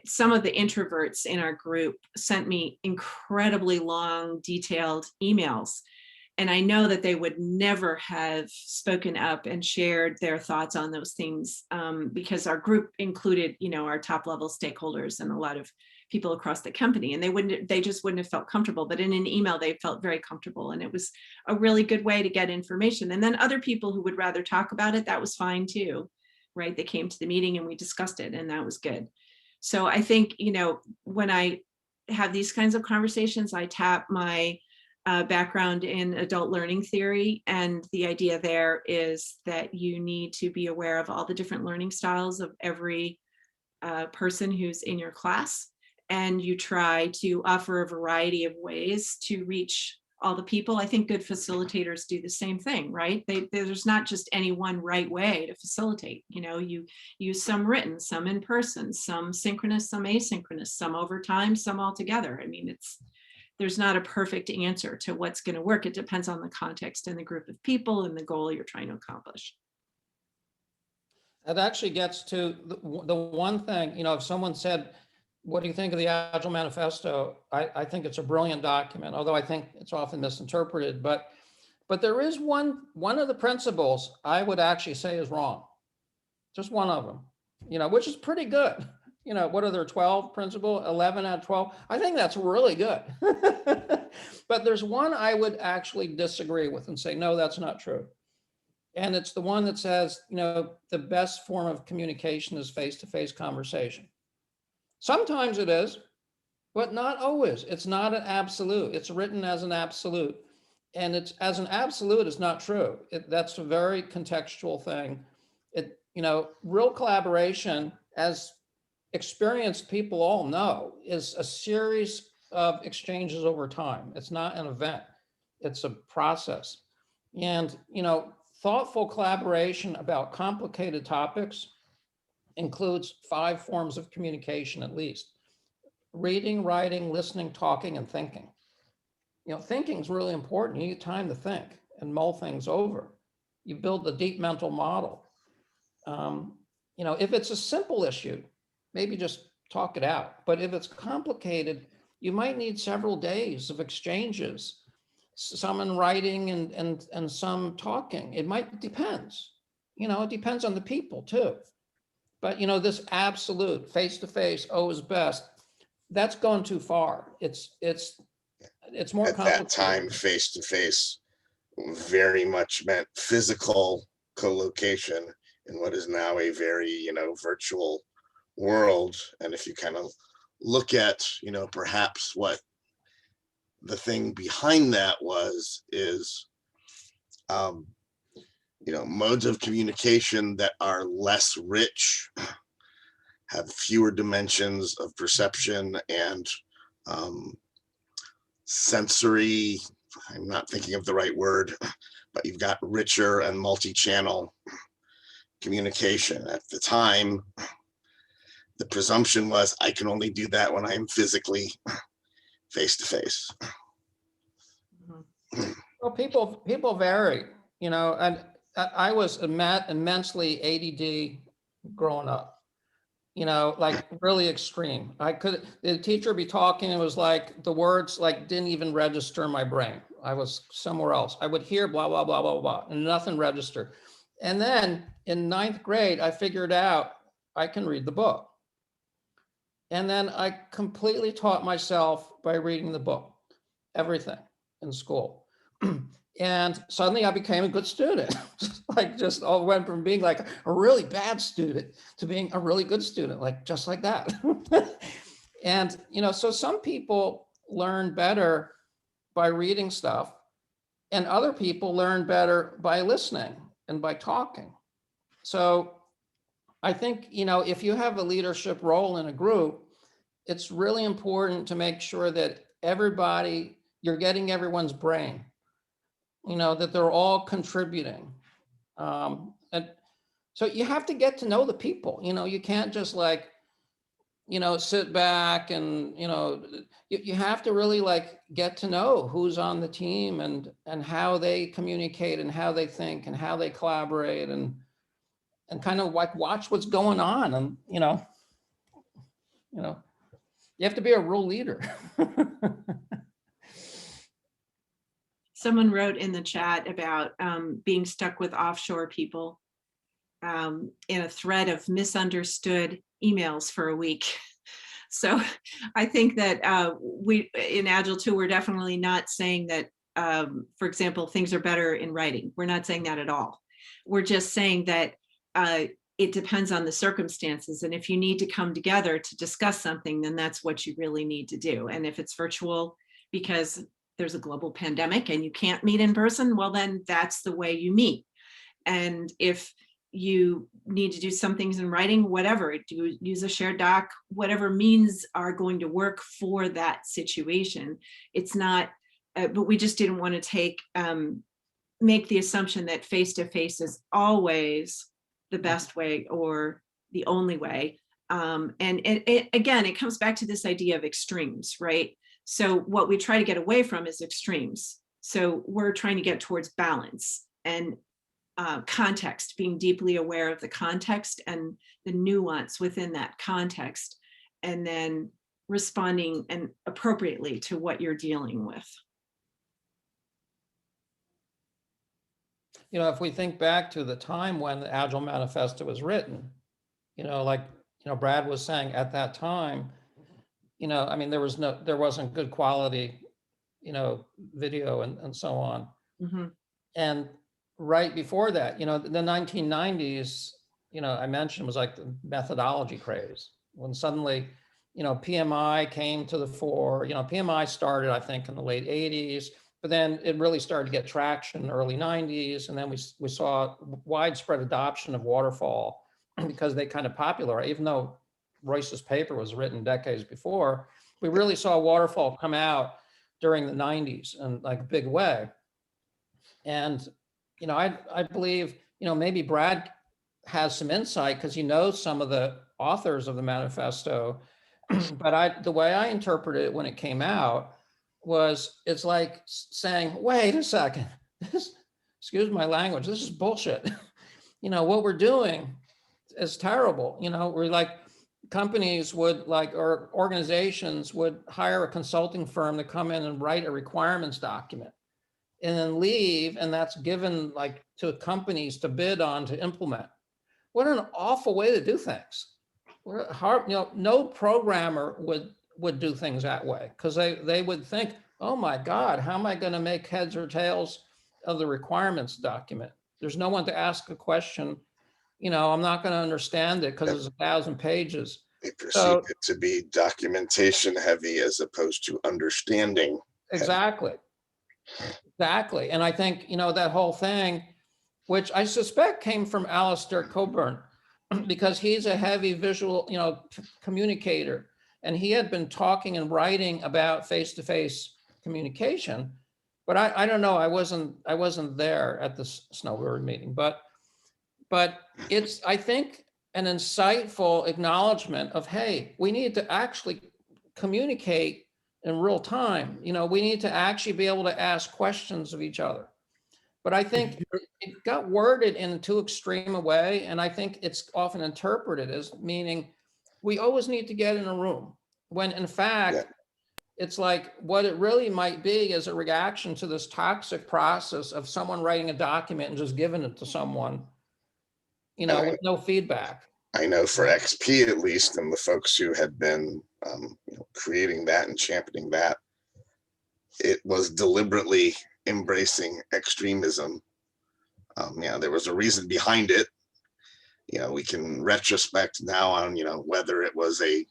Some of the introverts in our group sent me incredibly long, detailed emails. And I know that they would never have spoken up and shared their thoughts on those things, because our group included, you know, our top level stakeholders and a lot of people across the company, and they just wouldn't have felt comfortable. But in an email, they felt very comfortable, and it was a really good way to get information. And then other people who would rather talk about it, that was fine too, right? They came to the meeting and we discussed it, and that was good. So I think, you know, when I have these kinds of conversations, I tap my background in adult learning theory. And the idea there is that you need to be aware of all the different learning styles of every person who's in your class. And you try to offer a variety of ways to reach all the people. I think good facilitators do the same thing, right? There's not just any one right way to facilitate. You know, you use some written, some in person, some synchronous, some asynchronous, some over time, some all together. I mean, there's not a perfect answer to what's going to work. It depends on the context and the group of people and the goal you're trying to accomplish. That actually gets to the one thing, you know, if someone said, what do you think of the Agile Manifesto? I think it's a brilliant document, although I think it's often misinterpreted. But there is one of the principles I would actually say is wrong. Just one of them, you know, which is pretty good. You know, what are there, 12 principles, 11 out of 12? I think that's really good. But there's one I would actually disagree with and say, no, that's not true. And it's the one that says, you know, the best form of communication is face-to-face conversation. Sometimes it is, but not always. It's not an absolute. It's written as an absolute. And it's as an absolute, it's not true. That's a very contextual thing. You know, real collaboration, as experienced people all know, is a series of exchanges over time. It's not an event. It's a process. And, you know, thoughtful collaboration about complicated topics includes 5 forms of communication at least: reading, writing, listening, talking, and thinking. You know, thinking is really important. You need time to think and mull things over. You build the deep mental model. You know, if it's a simple issue, maybe just talk it out. But if it's complicated, you might need several days of exchanges, some in writing and some talking. It depends. You know, it depends on the people too. But, you know, this absolute face-to-face, always best, that's gone too far. It's more complicated. At that time, face-to-face very much meant physical co-location in what is now a very, you know, virtual world. And if you kind of look at, you know, perhaps what the thing behind that is modes of communication that are less rich, have fewer dimensions of perception and sensory, I'm not thinking of the right word, but you've got richer and multi-channel communication. At the time, the presumption was I can only do that when I'm physically face-to-face. Well, people vary, and I was immensely ADD growing up, like really extreme. The teacher would be talking, it was like the words like didn't even register in my brain. I was somewhere else. I would hear blah, blah, blah, blah, blah, and nothing registered. And then in 9th grade, I figured out I can read the book. And then I completely taught myself by reading the book, everything in school. And suddenly I became a good student. Like just all went from being like a really bad student to being a really good student, like just like that. And, so some people learn better by reading stuff and other people learn better by listening and by talking. So I think, if you have a leadership role in a group, it's really important to make sure that you're getting everyone's brain, that they're all contributing. And so you have to get to know the people, you can't just like, sit back and, you have to really like get to know who's on the team and how they communicate and how they think and how they collaborate and kind of like watch what's going on. And, you have to be a real leader. Someone wrote in the chat about being stuck with offshore people in a thread of misunderstood emails for a week. So I think that we in Agile 2, we're definitely not saying that, for example, things are better in writing. We're not saying that at all. We're just saying that it depends on the circumstances. And if you need to come together to discuss something, then that's what you really need to do. And if it's virtual because there's a global pandemic and you can't meet in person, well, then that's the way you meet. And if you need to do some things in writing, whatever, use a shared doc, whatever means are going to work for that situation. It's not, but we just didn't want to make the assumption that face-to-face is always the best way or the only way. And again, it comes back to this idea of extremes, right? So what we try to get away from is extremes. So we're trying to get towards balance and context, being deeply aware of the context and the nuance within that context, and then responding and appropriately to what you're dealing with. If we think back to the time when the Agile Manifesto was written, Brad was saying at that time, there wasn't good quality, video and so on. Mm-hmm. And right before that, the 1990s, I mentioned was like the methodology craze when suddenly, PMI came to the fore. PMI started, I think, in the late 80s, but then it really started to get traction in the early 90s. And then we saw widespread adoption of waterfall because they kind of popularized, even though Royce's paper was written decades before, we really saw waterfall come out during the 90s in like a big way. And, I believe, maybe Brad has some insight because he knows some of the authors of the manifesto, but the way I interpreted it when it came out was it's like saying, wait a second, excuse my language, this is bullshit. What we're doing is terrible. We're like, companies would or organizations would hire a consulting firm to come in and write a requirements document and then leave, and that's given to companies to bid on to implement. What an awful way to do things. No programmer would do things that way because they would think, oh my God, how am I going to make heads or tails of the requirements document? There's no one to ask a question. I'm not going to understand it because it's 1,000 pages. They perceive it to be documentation heavy as opposed to understanding. Exactly. And I think, that whole thing, which I suspect came from Alistair Coburn, because he's a heavy visual, communicator. And he had been talking and writing about face-to-face communication, but I don't know, I wasn't there at the Snowbird meeting, but it's, I think, an insightful acknowledgement of, hey, we need to actually communicate in real time. We need to actually be able to ask questions of each other. But I think it got worded in too extreme a way, and I think it's often interpreted as meaning we always need to get in a room, when in fact, it's like what it really might be is a reaction to this toxic process of someone writing a document and just giving it to someone, with no feedback. I know for XP at least, and the folks who had been creating that and championing that, it was deliberately embracing extremism. There was a reason behind it. We can retrospect now on whether it was a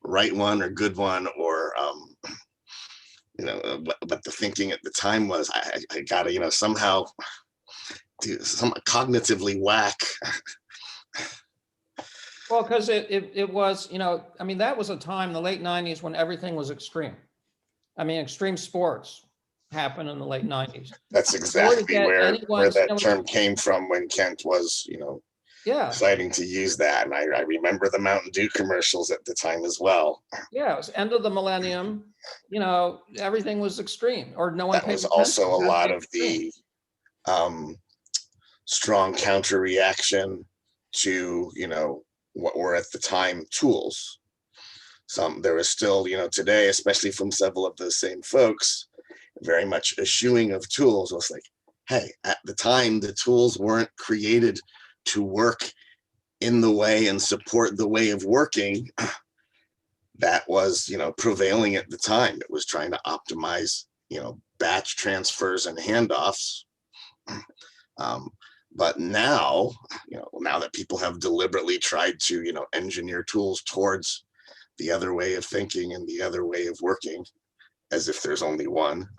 right one or good one, or but the thinking at the time was I gotta somehow do some cognitively whack. Well, because it was, that was a time, the late 90s, when everything was extreme. Extreme sports happened in the late 90s. That's exactly where that term came from, when Kent was, deciding to use that. And I remember the Mountain Dew commercials at the time as well. Yeah, it was end of the millennium. Everything was extreme, or no one. That was also a lot of the strong counter reaction to, what were at the time tools. There was still, today, especially from several of those same folks, very much eschewing of tools. It was like, hey, at the time, the tools weren't created to work in the way and support the way of working that was, prevailing at the time. It was trying to optimize, batch transfers and handoffs. But now, now that people have deliberately tried to, engineer tools towards the other way of thinking and the other way of working, as if there's only one,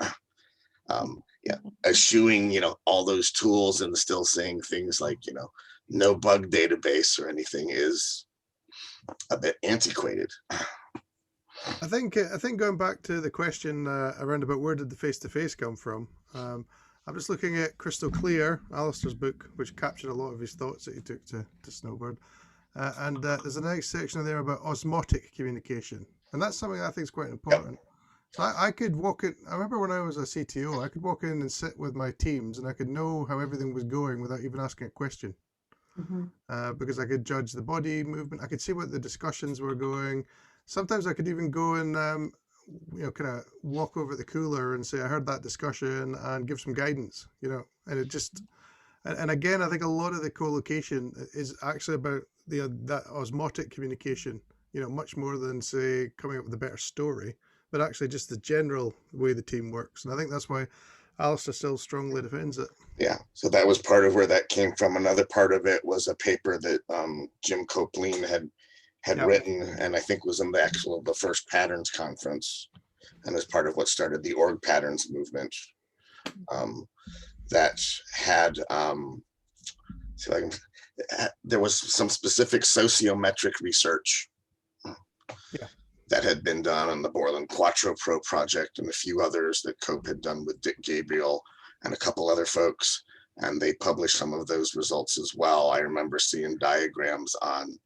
eschewing, all those tools and still saying things like, no bug database or anything is a bit antiquated. I think going back to the question around about where did the face-to-face come from, I'm just looking at Crystal Clear, Alistair's book, which captured a lot of his thoughts that he took to Snowbird. And there's a nice section in there about osmotic communication. And that's something I think is quite important. So I could walk in, I remember when I was a CTO, I could walk in and sit with my teams and I could know how everything was going without even asking a question. Because I could judge the body movement. I could see what the discussions were going. Sometimes I could even go and, kind of walk over the cooler and say, I heard that discussion, and give some guidance, and it just, and again, I think a lot of the co-location is actually about that osmotic communication, much more than, say, coming up with a better story, but actually just the general way the team works. And I think that's why Alistair still strongly defends it. Yeah, so that was part of where that came from. Another part of it was a paper that Jim Copeland had written, and I think was in the first Patterns conference, and as part of what started the org patterns movement, that had there was some specific sociometric research that had been done on the Borland Quattro Pro project and a few others that Cope had done with Dick Gabriel and a couple other folks, and they published some of those results as well. I remember seeing diagrams on,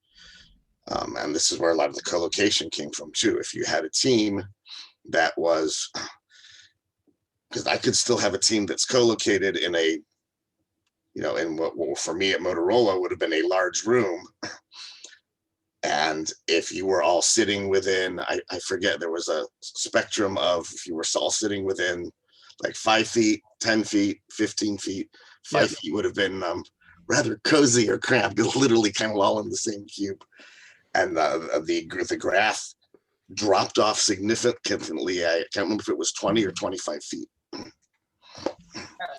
and this is where a lot of the co-location came from too. If you had a team that was, because I could still have a team that's co-located in a, in what for me at Motorola would have been a large room. And if you were all sitting within, I forget, there was a spectrum of, if you were all sitting within like 5 feet, 10 feet, 15 feet, 5 feet would have been rather cozy or cramped, literally kind of all in the same cube. And the graph dropped off significantly. I can't remember if it was 20 or 25 feet.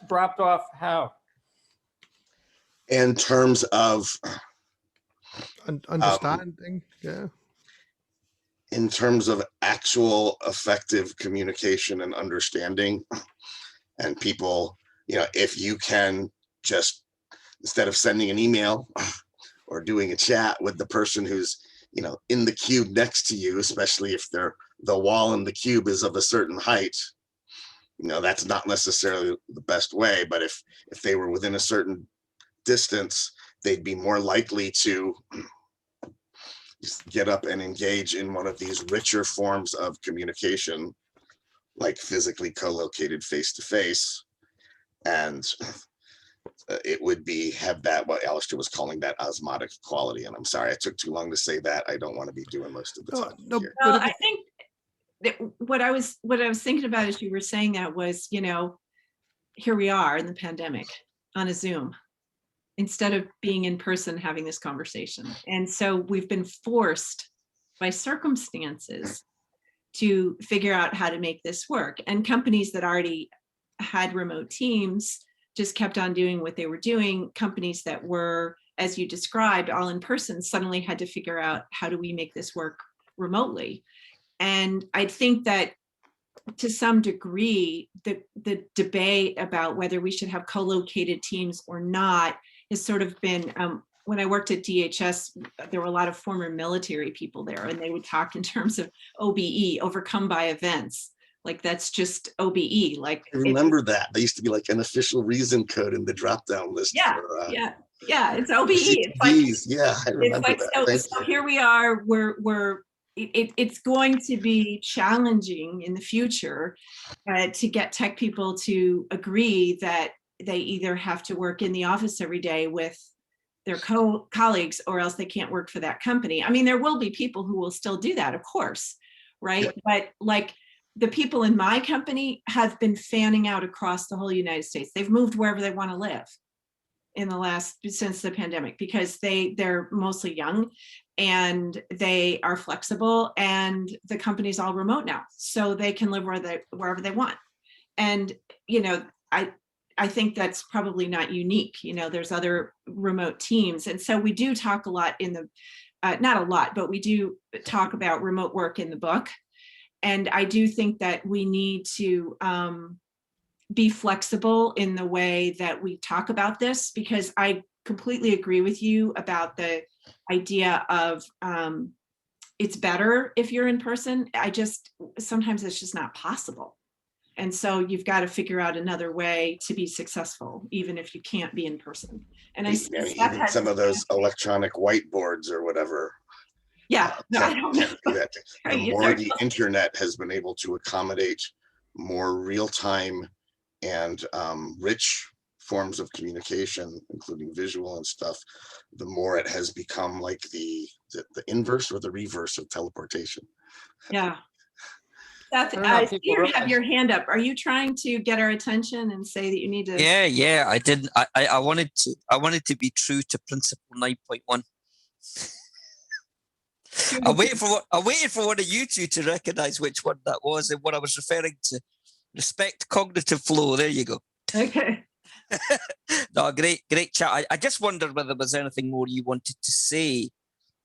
Dropped off how? In terms of understanding, in terms of actual effective communication and understanding, and people if you can just, instead of sending an email or doing a chat with the person who's, in the cube next to you, especially if the wall in the cube is of a certain height, that's not necessarily the best way. But if they were within a certain distance, they'd be more likely to just get up and engage in one of these richer forms of communication, like physically co-located face-to-face. And it would have that, what Alistair was calling that osmotic quality. And I'm sorry, I took too long to say that. I don't want to be doing most of the time here. Well, I think that what I was thinking about as you were saying that was, here we are in the pandemic on a Zoom, instead of being in person having this conversation. And so we've been forced by circumstances to figure out how to make this work. And companies that already had remote teams just kept on doing what they were doing. Companies that were, as you described, all in person suddenly had to figure out, how do we make this work remotely? And I think that to some degree, the debate about whether we should have co-located teams or not has sort of been, when I worked at DHS, there were a lot of former military people there, and they would talk in terms of OBE, overcome by events. Like, that's just OBE. Like, I remember that. There used to be like an official reason code in the drop-down list. Yeah, for, yeah, it's OBE. It's like, yeah, I remember that. So here we are. It's going to be challenging in the future to get tech people to agree that they either have to work in the office every day with their colleagues, or else they can't work for that company. I mean, there will be people who will still do that, of course, right? Yeah. But like, the people in my company have been fanning out across the whole United States. They've moved wherever they want to live since the pandemic, because they're mostly young and they are flexible, and the company's all remote now, so they can live wherever they want. And I think that's probably not unique. There's other remote teams, and so we do talk a lot in the not a lot, but we do talk about remote work in the book. And I do think that we need to be flexible in the way that we talk about this, because I completely agree with you about the idea of it's better if you're in person. Sometimes it's just not possible. And so you've got to figure out another way to be successful, even if you can't be in person. And even some of those electronic whiteboards or whatever. Yeah, no, I don't know. The more the internet has been able to accommodate more real-time and rich forms of communication, including visual and stuff, the more it has become like the inverse or the reverse of teleportation. Yeah. Seth, I see you have your hand up. Are you trying to get our attention and say that you need to? Yeah. I didn't. I wanted to be true to principle 9.1. I waited for one of you two to recognize which one that was and what I was referring to. Respect cognitive flow. There you go. Okay. No, great chat. I just wondered whether there was anything more you wanted to say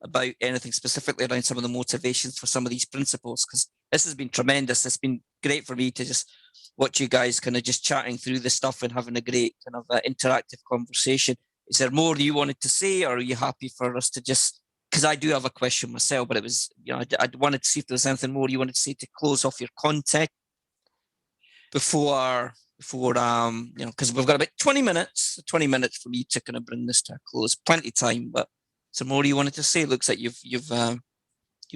about anything specifically around some of the motivations for some of these principles, because this has been tremendous. It's been great for me to just watch you guys kind of just chatting through the stuff and having a great kind of interactive conversation. Is there more you wanted to say, or are you happy for us to just, because I do have a question myself, but it was, I wanted to see if there was anything more you wanted to say to close off your content before because we've got about 20 minutes for me to kind of bring this to a close. Plenty of time, but some more you wanted to say? Looks like you've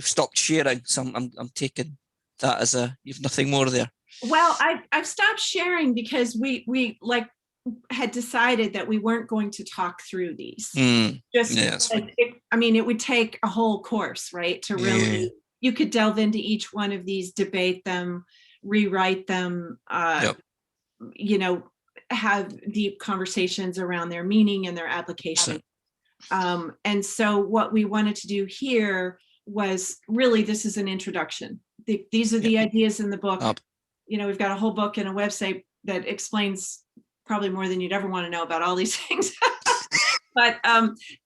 stopped sharing, so I'm taking that as you've nothing more there. Well, I've stopped sharing because we like had decided that we weren't going to talk through these. It would take a whole course, right? To really, you could delve into each one of these, debate them, rewrite them, have deep conversations around their meaning and their application. And so what we wanted to do here was really, this is an introduction. These are the ideas in the book. We've got a whole book and a website that explains probably more than you'd ever want to know about all these things. But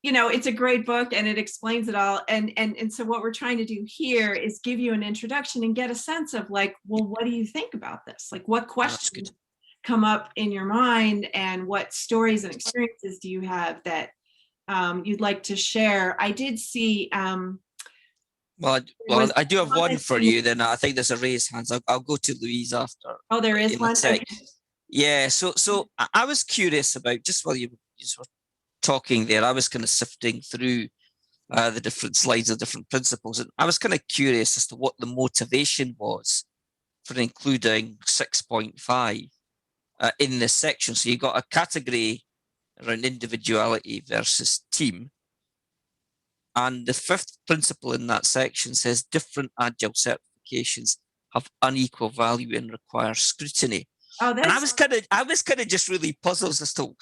it's a great book and it explains it all. And so what we're trying to do here is give you an introduction and get a sense of like, well, what do you think about this? Like, what questions come up in your mind, and what stories and experiences do you have that you'd like to share? I did see. Well, I do have one for you. Then I think there's a raised hands. I'll go to Louise after. Oh, there is one. Okay. Yeah. So I was curious about, just while you were talking there, I was kind of sifting through the different slides of different principles, and I was kind of curious as to what the motivation was for including 6.5 in this section. So you got a category around individuality versus team. And the fifth principle in that section says different Agile certifications have unequal value and require scrutiny. Oh, and I was kind of just really puzzled as to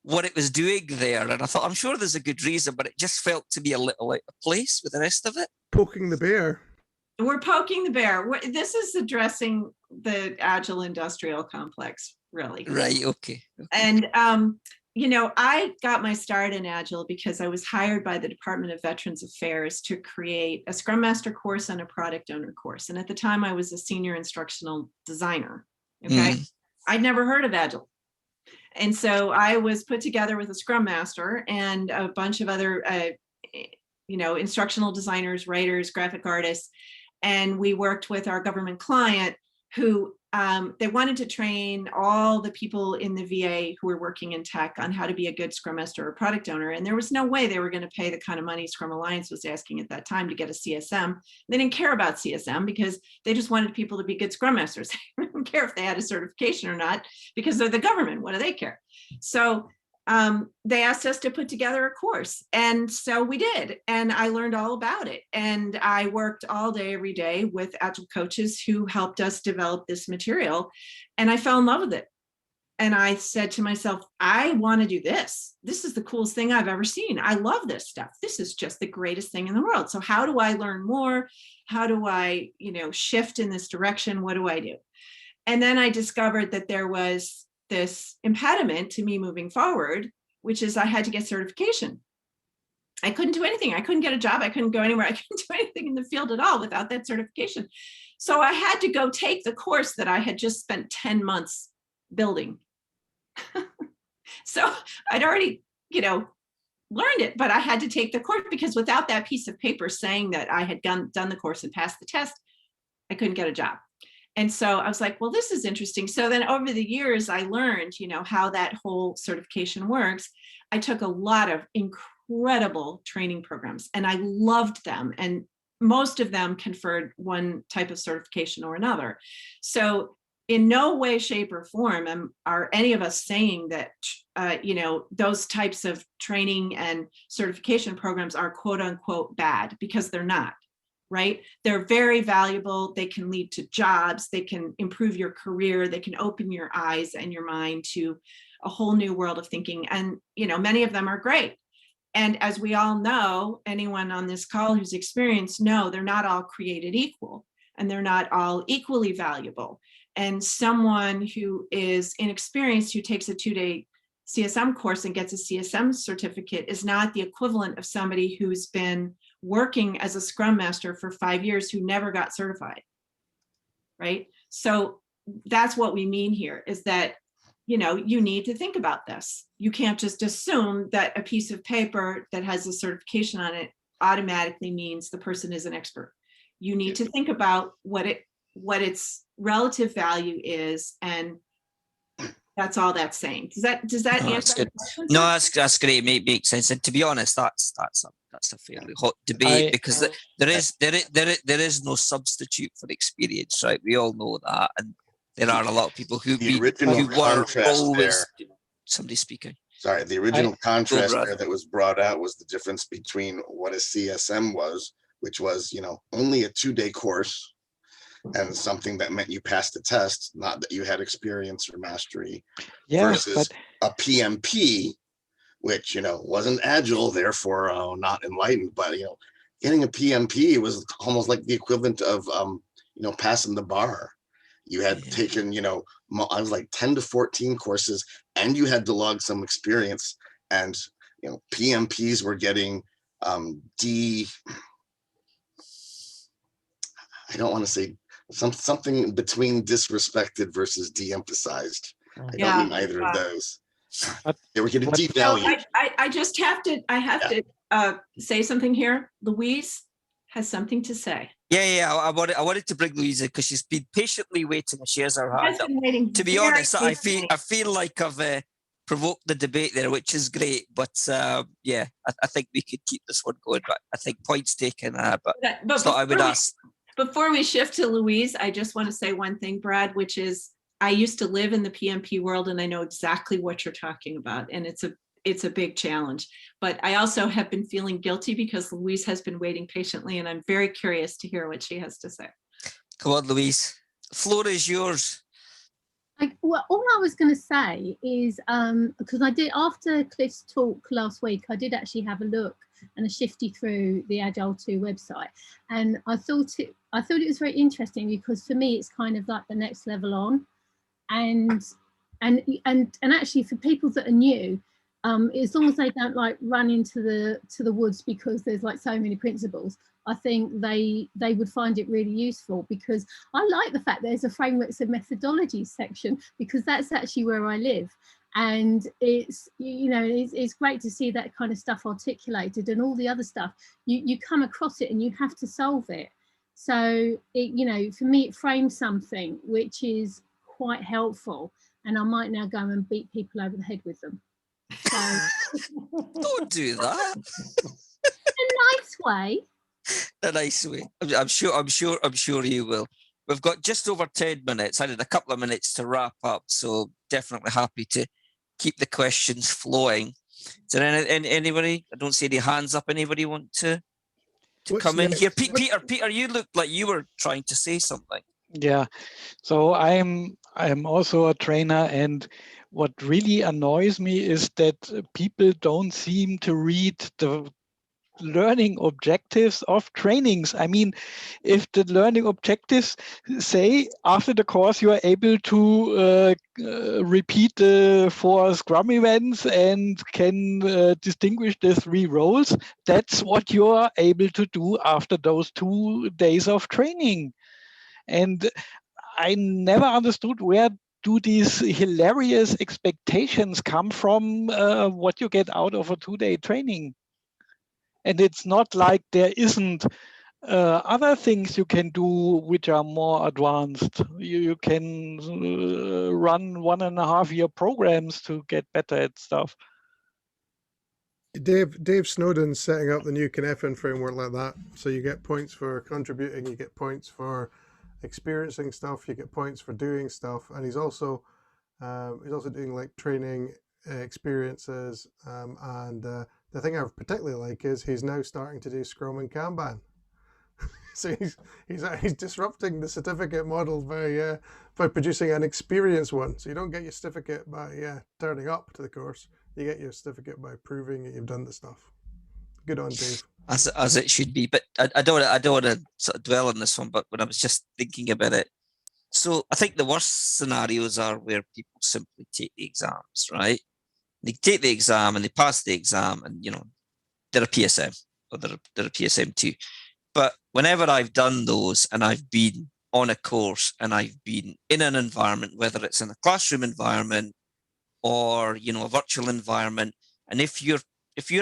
what it was doing there. And I thought, I'm sure there's a good reason, but it just felt to be a little out of place with the rest of it. Poking the bear. We're poking the bear. This is addressing the Agile industrial complex, really. Right. Okay. And I got my start in Agile because I was hired by the Department of Veterans Affairs to create a Scrum Master course and a Product Owner course. And at the time, I was a senior instructional designer. Okay. I'd never heard of Agile. And so I was put together with a Scrum Master and a bunch of other, instructional designers, writers, graphic artists. And we worked with our government client who they wanted to train all the people in the VA who were working in tech on how to be a good Scrum Master or product owner. And there was no way they were going to pay the kind of money Scrum Alliance was asking at that time to get a CSM. They didn't care about CSM because they just wanted people to be good Scrum Masters. They didn't care if they had a certification or not because they're the government. What do they care? So they asked us to put together a course. And so we did. And I learned all about it. And I worked all day, every day with Agile coaches who helped us develop this material. And I fell in love with it. And I said to myself, I want to do this. This is the coolest thing I've ever seen. I love this stuff. This is just the greatest thing in the world. So how do I learn more? How do I, shift in this direction? What do I do? And then I discovered that there was this impediment to me moving forward, which is I had to get certification. I couldn't do anything. I couldn't get a job. I couldn't go anywhere. I couldn't do anything in the field at all without that certification. So I had to go take the course that I had just spent 10 months building. So I'd already, learned it, but I had to take the course because without that piece of paper saying that I had done the course and passed the test, I couldn't get a job. And so I was like, well, this is interesting. So then over the years, I learned, how that whole certification works. I took a lot of incredible training programs and I loved them. And most of them conferred one type of certification or another. So in no way, shape, or form are any of us saying that, those types of training and certification programs are quote unquote bad, because they're not. Right? They're very valuable. They can lead to jobs. They can improve your career. They can open your eyes and your mind to a whole new world of thinking. And, many of them are great. And as we all know, anyone on this call who's experienced know they're not all created equal and they're not all equally valuable. And someone who is inexperienced, who takes a 2-day CSM course and gets a CSM certificate is not the equivalent of somebody who's been working as a Scrum Master for 5 years who never got certified, right? So that's what we mean here is that, you need to think about this. You can't just assume that a piece of paper that has a certification on it automatically means the person is an expert. You need to think about what its relative value is, and that's all that's saying. Does that answer the question? No, that's great. It makes sense. And to be honest, that's a fairly hot debate because there is no substitute for experience, right? We all know that, and there are a lot of people who were always somebody speaking. Sorry, the original contrast there that was brought out was the difference between what a CSM was, which was only a 2-day course. And something that meant you passed the test, not that you had experience or mastery, versus a PMP, which, wasn't Agile, therefore not enlightened, but, getting a PMP was almost like the equivalent of, passing the bar. You had taken, I was like 10 to 14 courses and you had to log some experience, and, PMPs were getting I don't want to say something between disrespected versus de-emphasized. I Yeah. don't need either of those. But Yeah, we're going to what- devalue. I just have to, say something here. Louise has something to say. Yeah. I wanted to bring Louisa because she's been patiently waiting and she has her hand Has up. been waiting To be very honest, I patiently. feel like I've provoked the debate there, which is great. But yeah, I think we could keep this one going. But I think points taken. But But thought I would ask. before we shift to Louise, I just want to say one thing, Brad, which is I used to live in the PMP world and I know exactly what you're talking about. And it's a big challenge. But I also have been feeling guilty because Louise has been waiting patiently and I'm very curious to hear what she has to say. Come on, Louise. The floor is yours. Well, all I was going to say is because I did, after Cliff's talk last week, I did actually have a look and a shifty through the Agile 2 website, and I thought it was very interesting because for me it's kind of like the next level on, and actually for people that are new, as long as they don't like run into the woods because there's like so many principles, I think they would find it really useful, because I like the fact there's a frameworks and methodologies section, because that's actually where I live, and it's, you know, it's great to see that kind of stuff articulated, and all the other stuff you come across it and you have to solve it. So it, you know, for me it frames something which is quite helpful, and I might now go and beat people over the head with them. So Don't do that. in a nice way. A nice way. I'm sure you will. We've got just over 10 minutes. I had a couple of minutes to wrap up, so definitely happy to keep the questions flowing. Is there anybody? I don't see any hands up. Anybody want to come in here? Peter, you looked like you were trying to say something. Yeah, so I'm also a trainer, and what really annoys me is that people don't seem to read the learning objectives of trainings. I mean, if the learning objectives say after the course you are able to repeat the 4 Scrum events and can distinguish the 3 roles, that's what you are able to do after those 2 days of training. And I never understood where do these hilarious expectations come from, what you get out of a 2-day training. And it's not like there isn't other things you can do which are more advanced. You can run 1.5-year programs to get better at stuff. Dave Snowden's setting up the new Kinefin framework like that. So you get points for contributing, you get points for experiencing stuff, you get points for doing stuff, and he's also doing like training experiences, and the thing I particularly like is he's now starting to do Scrum and Kanban. So he's disrupting the certificate model by producing an experience one. So you don't get your certificate by turning up to the course. You get your certificate by proving that you've done the stuff. Good on Dave. As it should be, but I don't want to sort of dwell on this one. But when I was just thinking about it, so I think the worst scenarios are where people simply take the exams, right? They take the exam and they pass the exam, and you know they're a PSM or they're a PSM too. But whenever I've done those and I've been on a course and I've been in an environment, whether it's in a classroom environment or you know a virtual environment, and if you're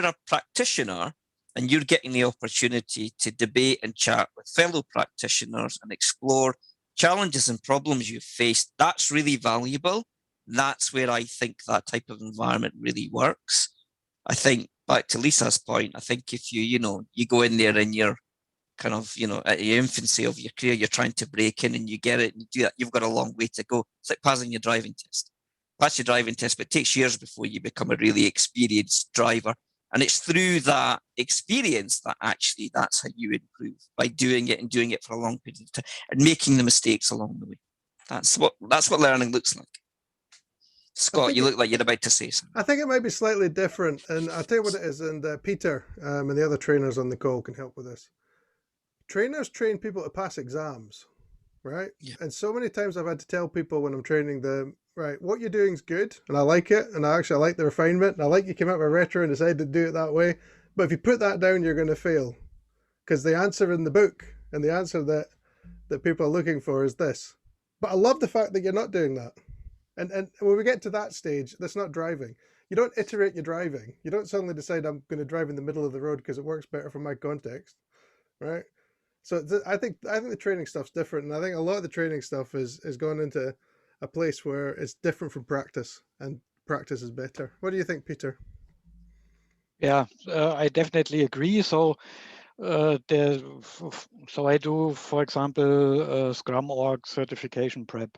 a practitioner and you're getting the opportunity to debate and chat with fellow practitioners and explore challenges and problems you've faced, that's really valuable. That's where I think that type of environment really works. I think back to Lisa's point, I think if you go in there and you're kind of, at the infancy of your career, you're trying to break in and you get it and you do that, you've got a long way to go. It's like passing your driving test. Pass your driving test, but it takes years before you become a really experienced driver. And it's through that experience that actually that's how you improve, by doing it and doing it for a long period of time and making the mistakes along the way. That's what learning looks like. Scott, you look like you're about to say something. I think it might be slightly different, and I'll tell you what it is, and Peter and the other trainers on the call can help with this. Trainers train people to pass exams, right? Yeah. And so many times I've had to tell people when I'm training them, right, what you're doing is good, and I like it, and I like the refinement, and I like you came out with retro and decided to do it that way, but if you put that down, you're going to fail, because the answer in the book, and the answer that people are looking for is this. But I love the fact that you're not doing that. And when we get to that stage, that's not driving. You don't iterate your driving. You don't suddenly decide I'm going to drive in the middle of the road because it works better for my context, right? So I think the training stuff's different, and I think a lot of the training stuff is going into a place where it's different from practice, and practice is better. What do you think, Peter? Yeah, I definitely agree. So I do, for example, Scrum Org certification prep,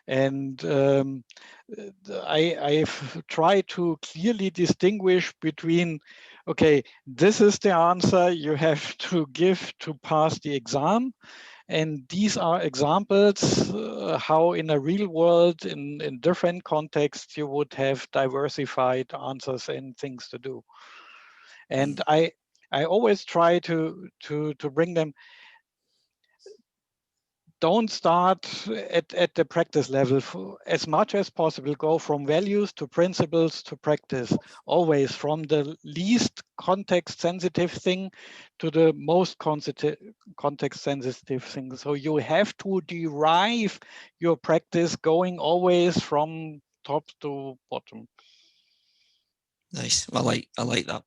and I've tried to clearly distinguish between, okay, this is the answer you have to give to pass the exam, and these are examples how in a real world, in different contexts, you would have diversified answers and things to do. And I always try to bring them. Don't start at the practice level. As much as possible, go from values to principles to practice, always from the least context sensitive thing to the most context sensitive thing. So you have to derive your practice going always from top to bottom. Nice. I like that.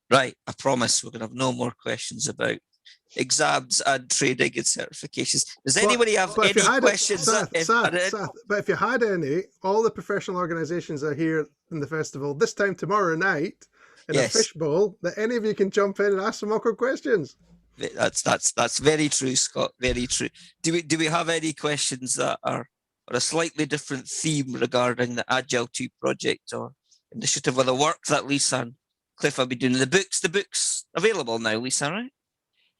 Right. I promise we're going to have no more questions about exams and training and certifications. Does anybody have any questions? But if you had any, all the professional organizations are here in the festival this time tomorrow night in a fishbowl, that any of you can jump in and ask some awkward questions. That's very true, Scott. Very true. Do we have any questions that are a slightly different theme regarding the Agile 2 project or initiative, or the work that Lisa and Cliff have been doing? The book's available now, Lisa, right?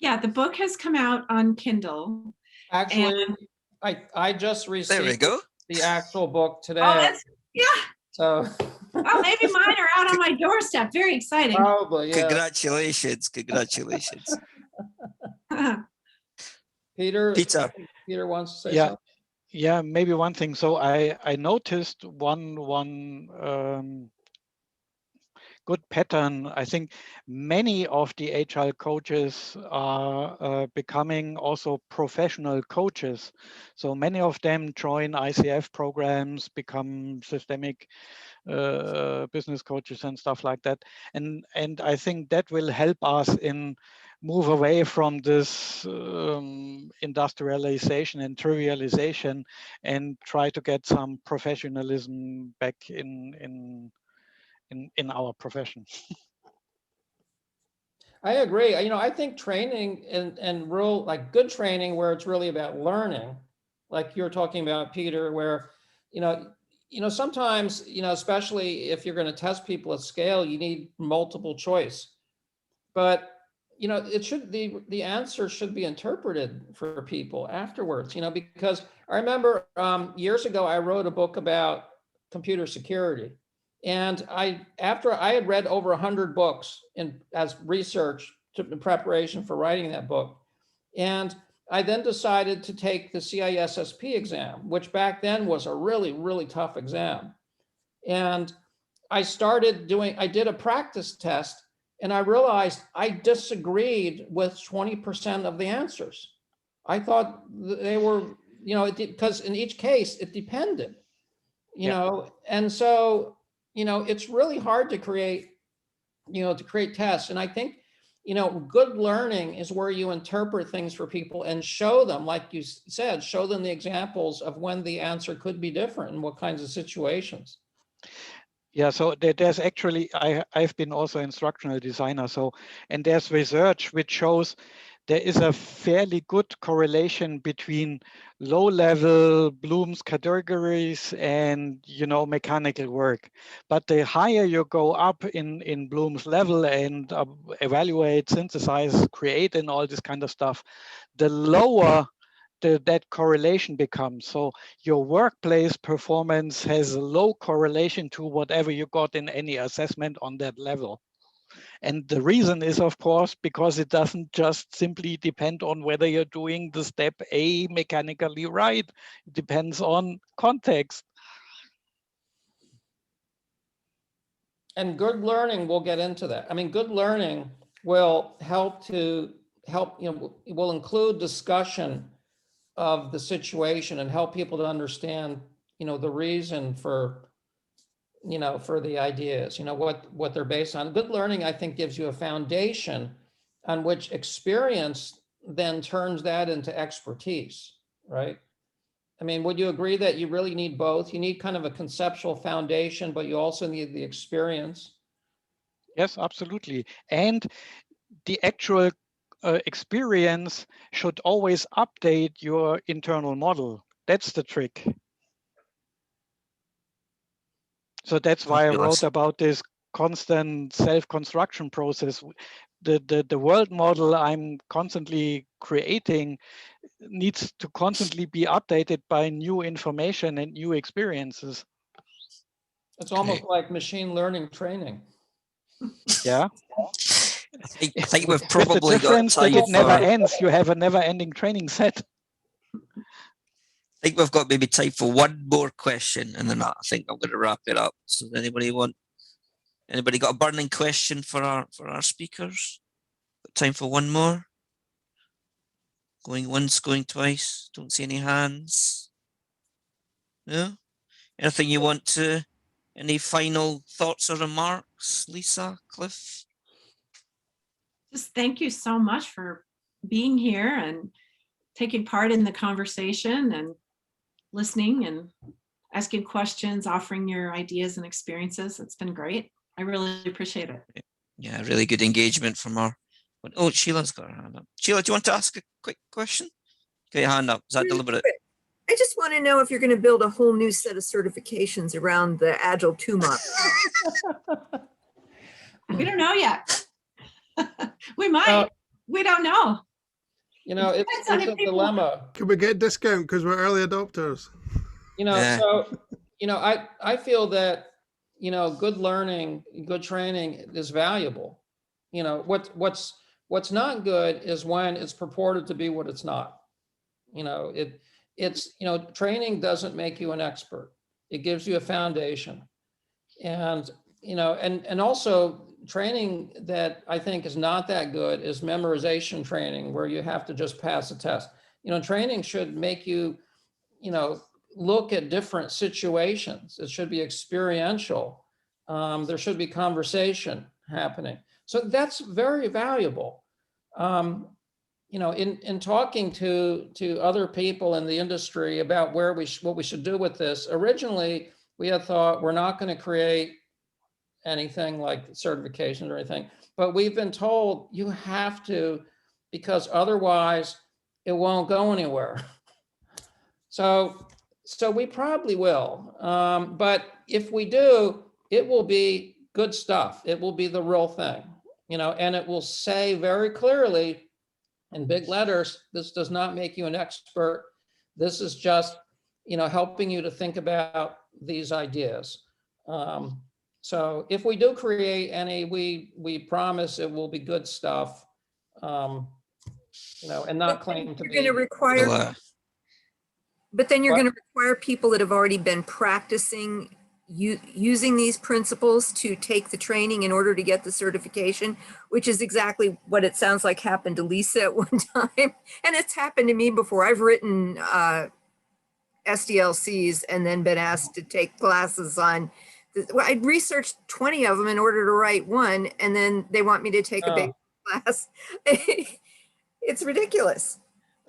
Yeah, the book has come out on Kindle. Actually, I just received there we go. The actual book today. Oh, yeah. So oh, maybe mine are out on my doorstep. Very exciting. Probably, yeah. Congratulations. Peter wants to say something. Yeah, maybe one thing. So I noticed one good pattern. I think many of the Agile coaches are becoming also professional coaches. So many of them join ICF programs, become systemic business coaches and stuff like that. And I think that will help us in move away from this industrialization and trivialization and try to get some professionalism back in our profession. I agree. I think training and real, like good training where it's really about learning, like you're talking about, Peter, where, sometimes, especially if you're going to test people at scale, you need multiple choice. But, the answer should be interpreted for people afterwards, because I remember years ago, I wrote a book about computer security. And after I had read over 100 books as research in preparation for writing that book, and I then decided to take the CISSP exam, which back then was a really, really tough exam. And I did a practice test, and I realized I disagreed with 20% of the answers. I thought they were, because in each case it depended, and so, it's really hard to create tests. And I think, good learning is where you interpret things for people and show them, like you said, show them the examples of when the answer could be different and what kinds of situations. Yeah, so there's actually, I've been also instructional designer. And there's research which shows there is a fairly good correlation between low-level Bloom's categories and, mechanical work. But the higher you go up in Bloom's level and evaluate, synthesize, create, and all this kind of stuff, the lower that correlation becomes. So your workplace performance has a low correlation to whatever you got in any assessment on that level. And the reason is, of course, because it doesn't just simply depend on whether you're doing the step A mechanically right. It depends on context. And good learning, we'll get into that. I mean, good learning will will include discussion of the situation and help people to understand, the reason for, for the ideas, what they're based on. Good learning, I think, gives you a foundation on which experience then turns that into expertise, right? I mean, would you agree that you really need both? You need kind of a conceptual foundation, but you also need the experience. Yes, absolutely. And the actual experience should always update your internal model. That's the trick. So that's why I wrote about this constant self-construction process. The world model I'm constantly creating needs to constantly be updated by new information and new experiences. It's almost like machine learning training. Yeah. I think we've With probably the difference got time that it never for, ends. You have a never-ending training set. I think we've got maybe time for one more question, and then I think I'm going to wrap it up. So does anybody got a burning question for our speakers? Got time for one more? Going once, going twice. Don't see any hands. No? Anything you want to, any final thoughts or remarks, Lisa, Cliff? Just thank you so much for being here and taking part in the conversation and listening and asking questions, offering your ideas and experiences. It's been great. I really appreciate it. Yeah, really good engagement from our. Oh, Sheila's got her hand up. Sheila, do you want to ask a quick question? Get your hand up. Is that deliberate? I just want to know if you're going to build a whole new set of certifications around the Agile 2 model. We don't know yet. We might. We don't know. It's a dilemma. Can we get discount because we're early adopters? I feel that, good learning, good training is valuable. What's not good is when it's purported to be what it's not. Training doesn't make you an expert. It gives you a foundation. And also training that I think is not that good is memorization training, where you have to just pass a test. Training should make you, look at different situations. It should be experiential. There should be conversation happening. So that's very valuable. In talking to other people in the industry about what we should do with this, originally we had thought we're not going to create anything like certifications or anything, but we've been told you have to, because otherwise it won't go anywhere. So we probably will, but if we do, it will be good stuff. It will be the real thing, and it will say very clearly in big letters, this does not make you an expert. This is just, helping you to think about these ideas. So if we do create any, we promise it will be good stuff, and not claim to be. You're going to require, but then you're going to require people that have already been practicing using these principles to take the training in order to get the certification, which is exactly what it sounds like happened to Lisa at one time. And it's happened to me before. I've written SDLCs and then been asked to take classes on, I'd researched 20 of them in order to write one, and then they want me to take a basic class. It's ridiculous.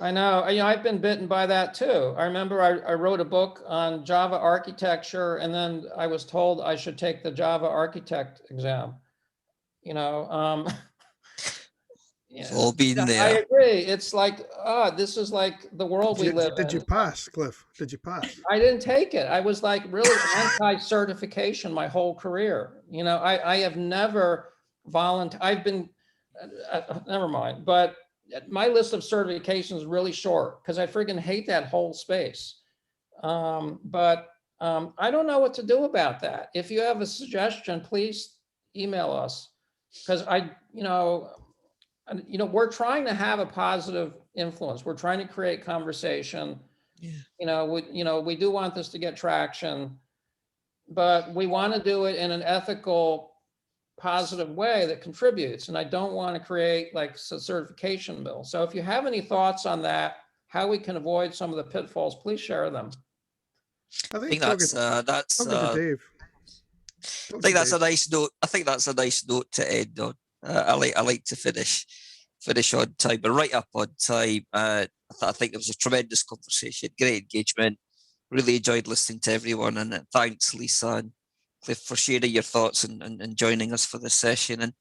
I know. I've been bitten by that too. I remember I wrote a book on Java architecture, and then I was told I should take the Java architect exam. It's all been there. I agree. It's like, this is like the world we live in. Did you pass, Cliff? Did you pass? I didn't take it. I was like really anti-certification my whole career. I have never volunteered. I've been, never mind, but my list of certifications is really short because I freaking hate that whole space. But I don't know what to do about that. If you have a suggestion, please email us, because we're trying to have a positive influence. We're trying to create conversation. Yeah. We do want this to get traction, but we want to do it in an ethical, positive way that contributes. And I don't want to create like a certification bill. So if you have any thoughts on that, how we can avoid some of the pitfalls, please share them. I I think think that's talking to Dave. I think that's a nice note. I think that's a nice note to end on. I like to finish on time, but right up on time. I think it was a tremendous conversation, great engagement. Really enjoyed listening to everyone, and thanks Lisa and Cliff for sharing your thoughts and joining us for this session.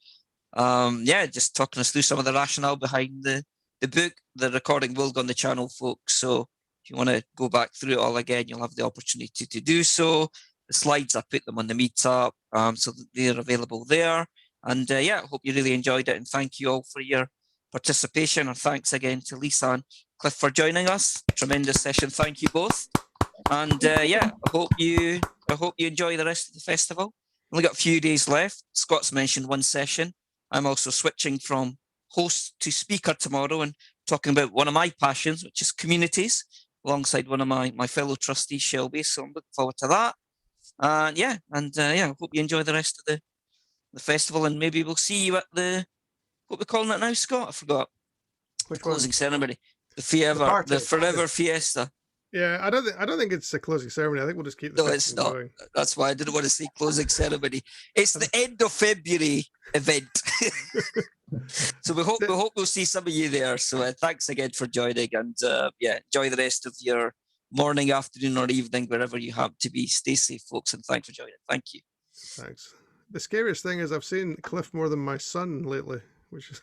And yeah, just talking us through some of the rationale behind the book. The recording will go on the channel, folks. So if you want to go back through it all again, you'll have the opportunity to do so. The slides, I put them on the meetup, so they're available there. And yeah, I hope you really enjoyed it. And thank you all for your participation. And thanks again to Lisa and Cliff for joining us. Tremendous session. Thank you both. And yeah, I hope you enjoy the rest of the festival. Only got a few days left. Scott's mentioned one session. I'm also switching from host to speaker tomorrow and talking about one of my passions, which is communities, alongside one of my fellow trustees, Shelby. So I'm looking forward to that. Yeah, I hope you enjoy the rest of the festival, and maybe we'll see you at what we're calling it now, Scott? I forgot. Which Closing one? ceremony. party. The forever fiesta. Yeah, I don't think it's a closing ceremony. I think we'll just keep the No, it's festival not. going. That's why I didn't want to say closing ceremony. It's the end of February event. So we hope we'll see some of you there. So thanks again for joining, and yeah, enjoy the rest of your morning, afternoon, or evening, wherever you happen to be. Stay safe, folks, and thanks for joining. Thank you. Thanks. The scariest thing is I've seen Cliff more than my son lately, which is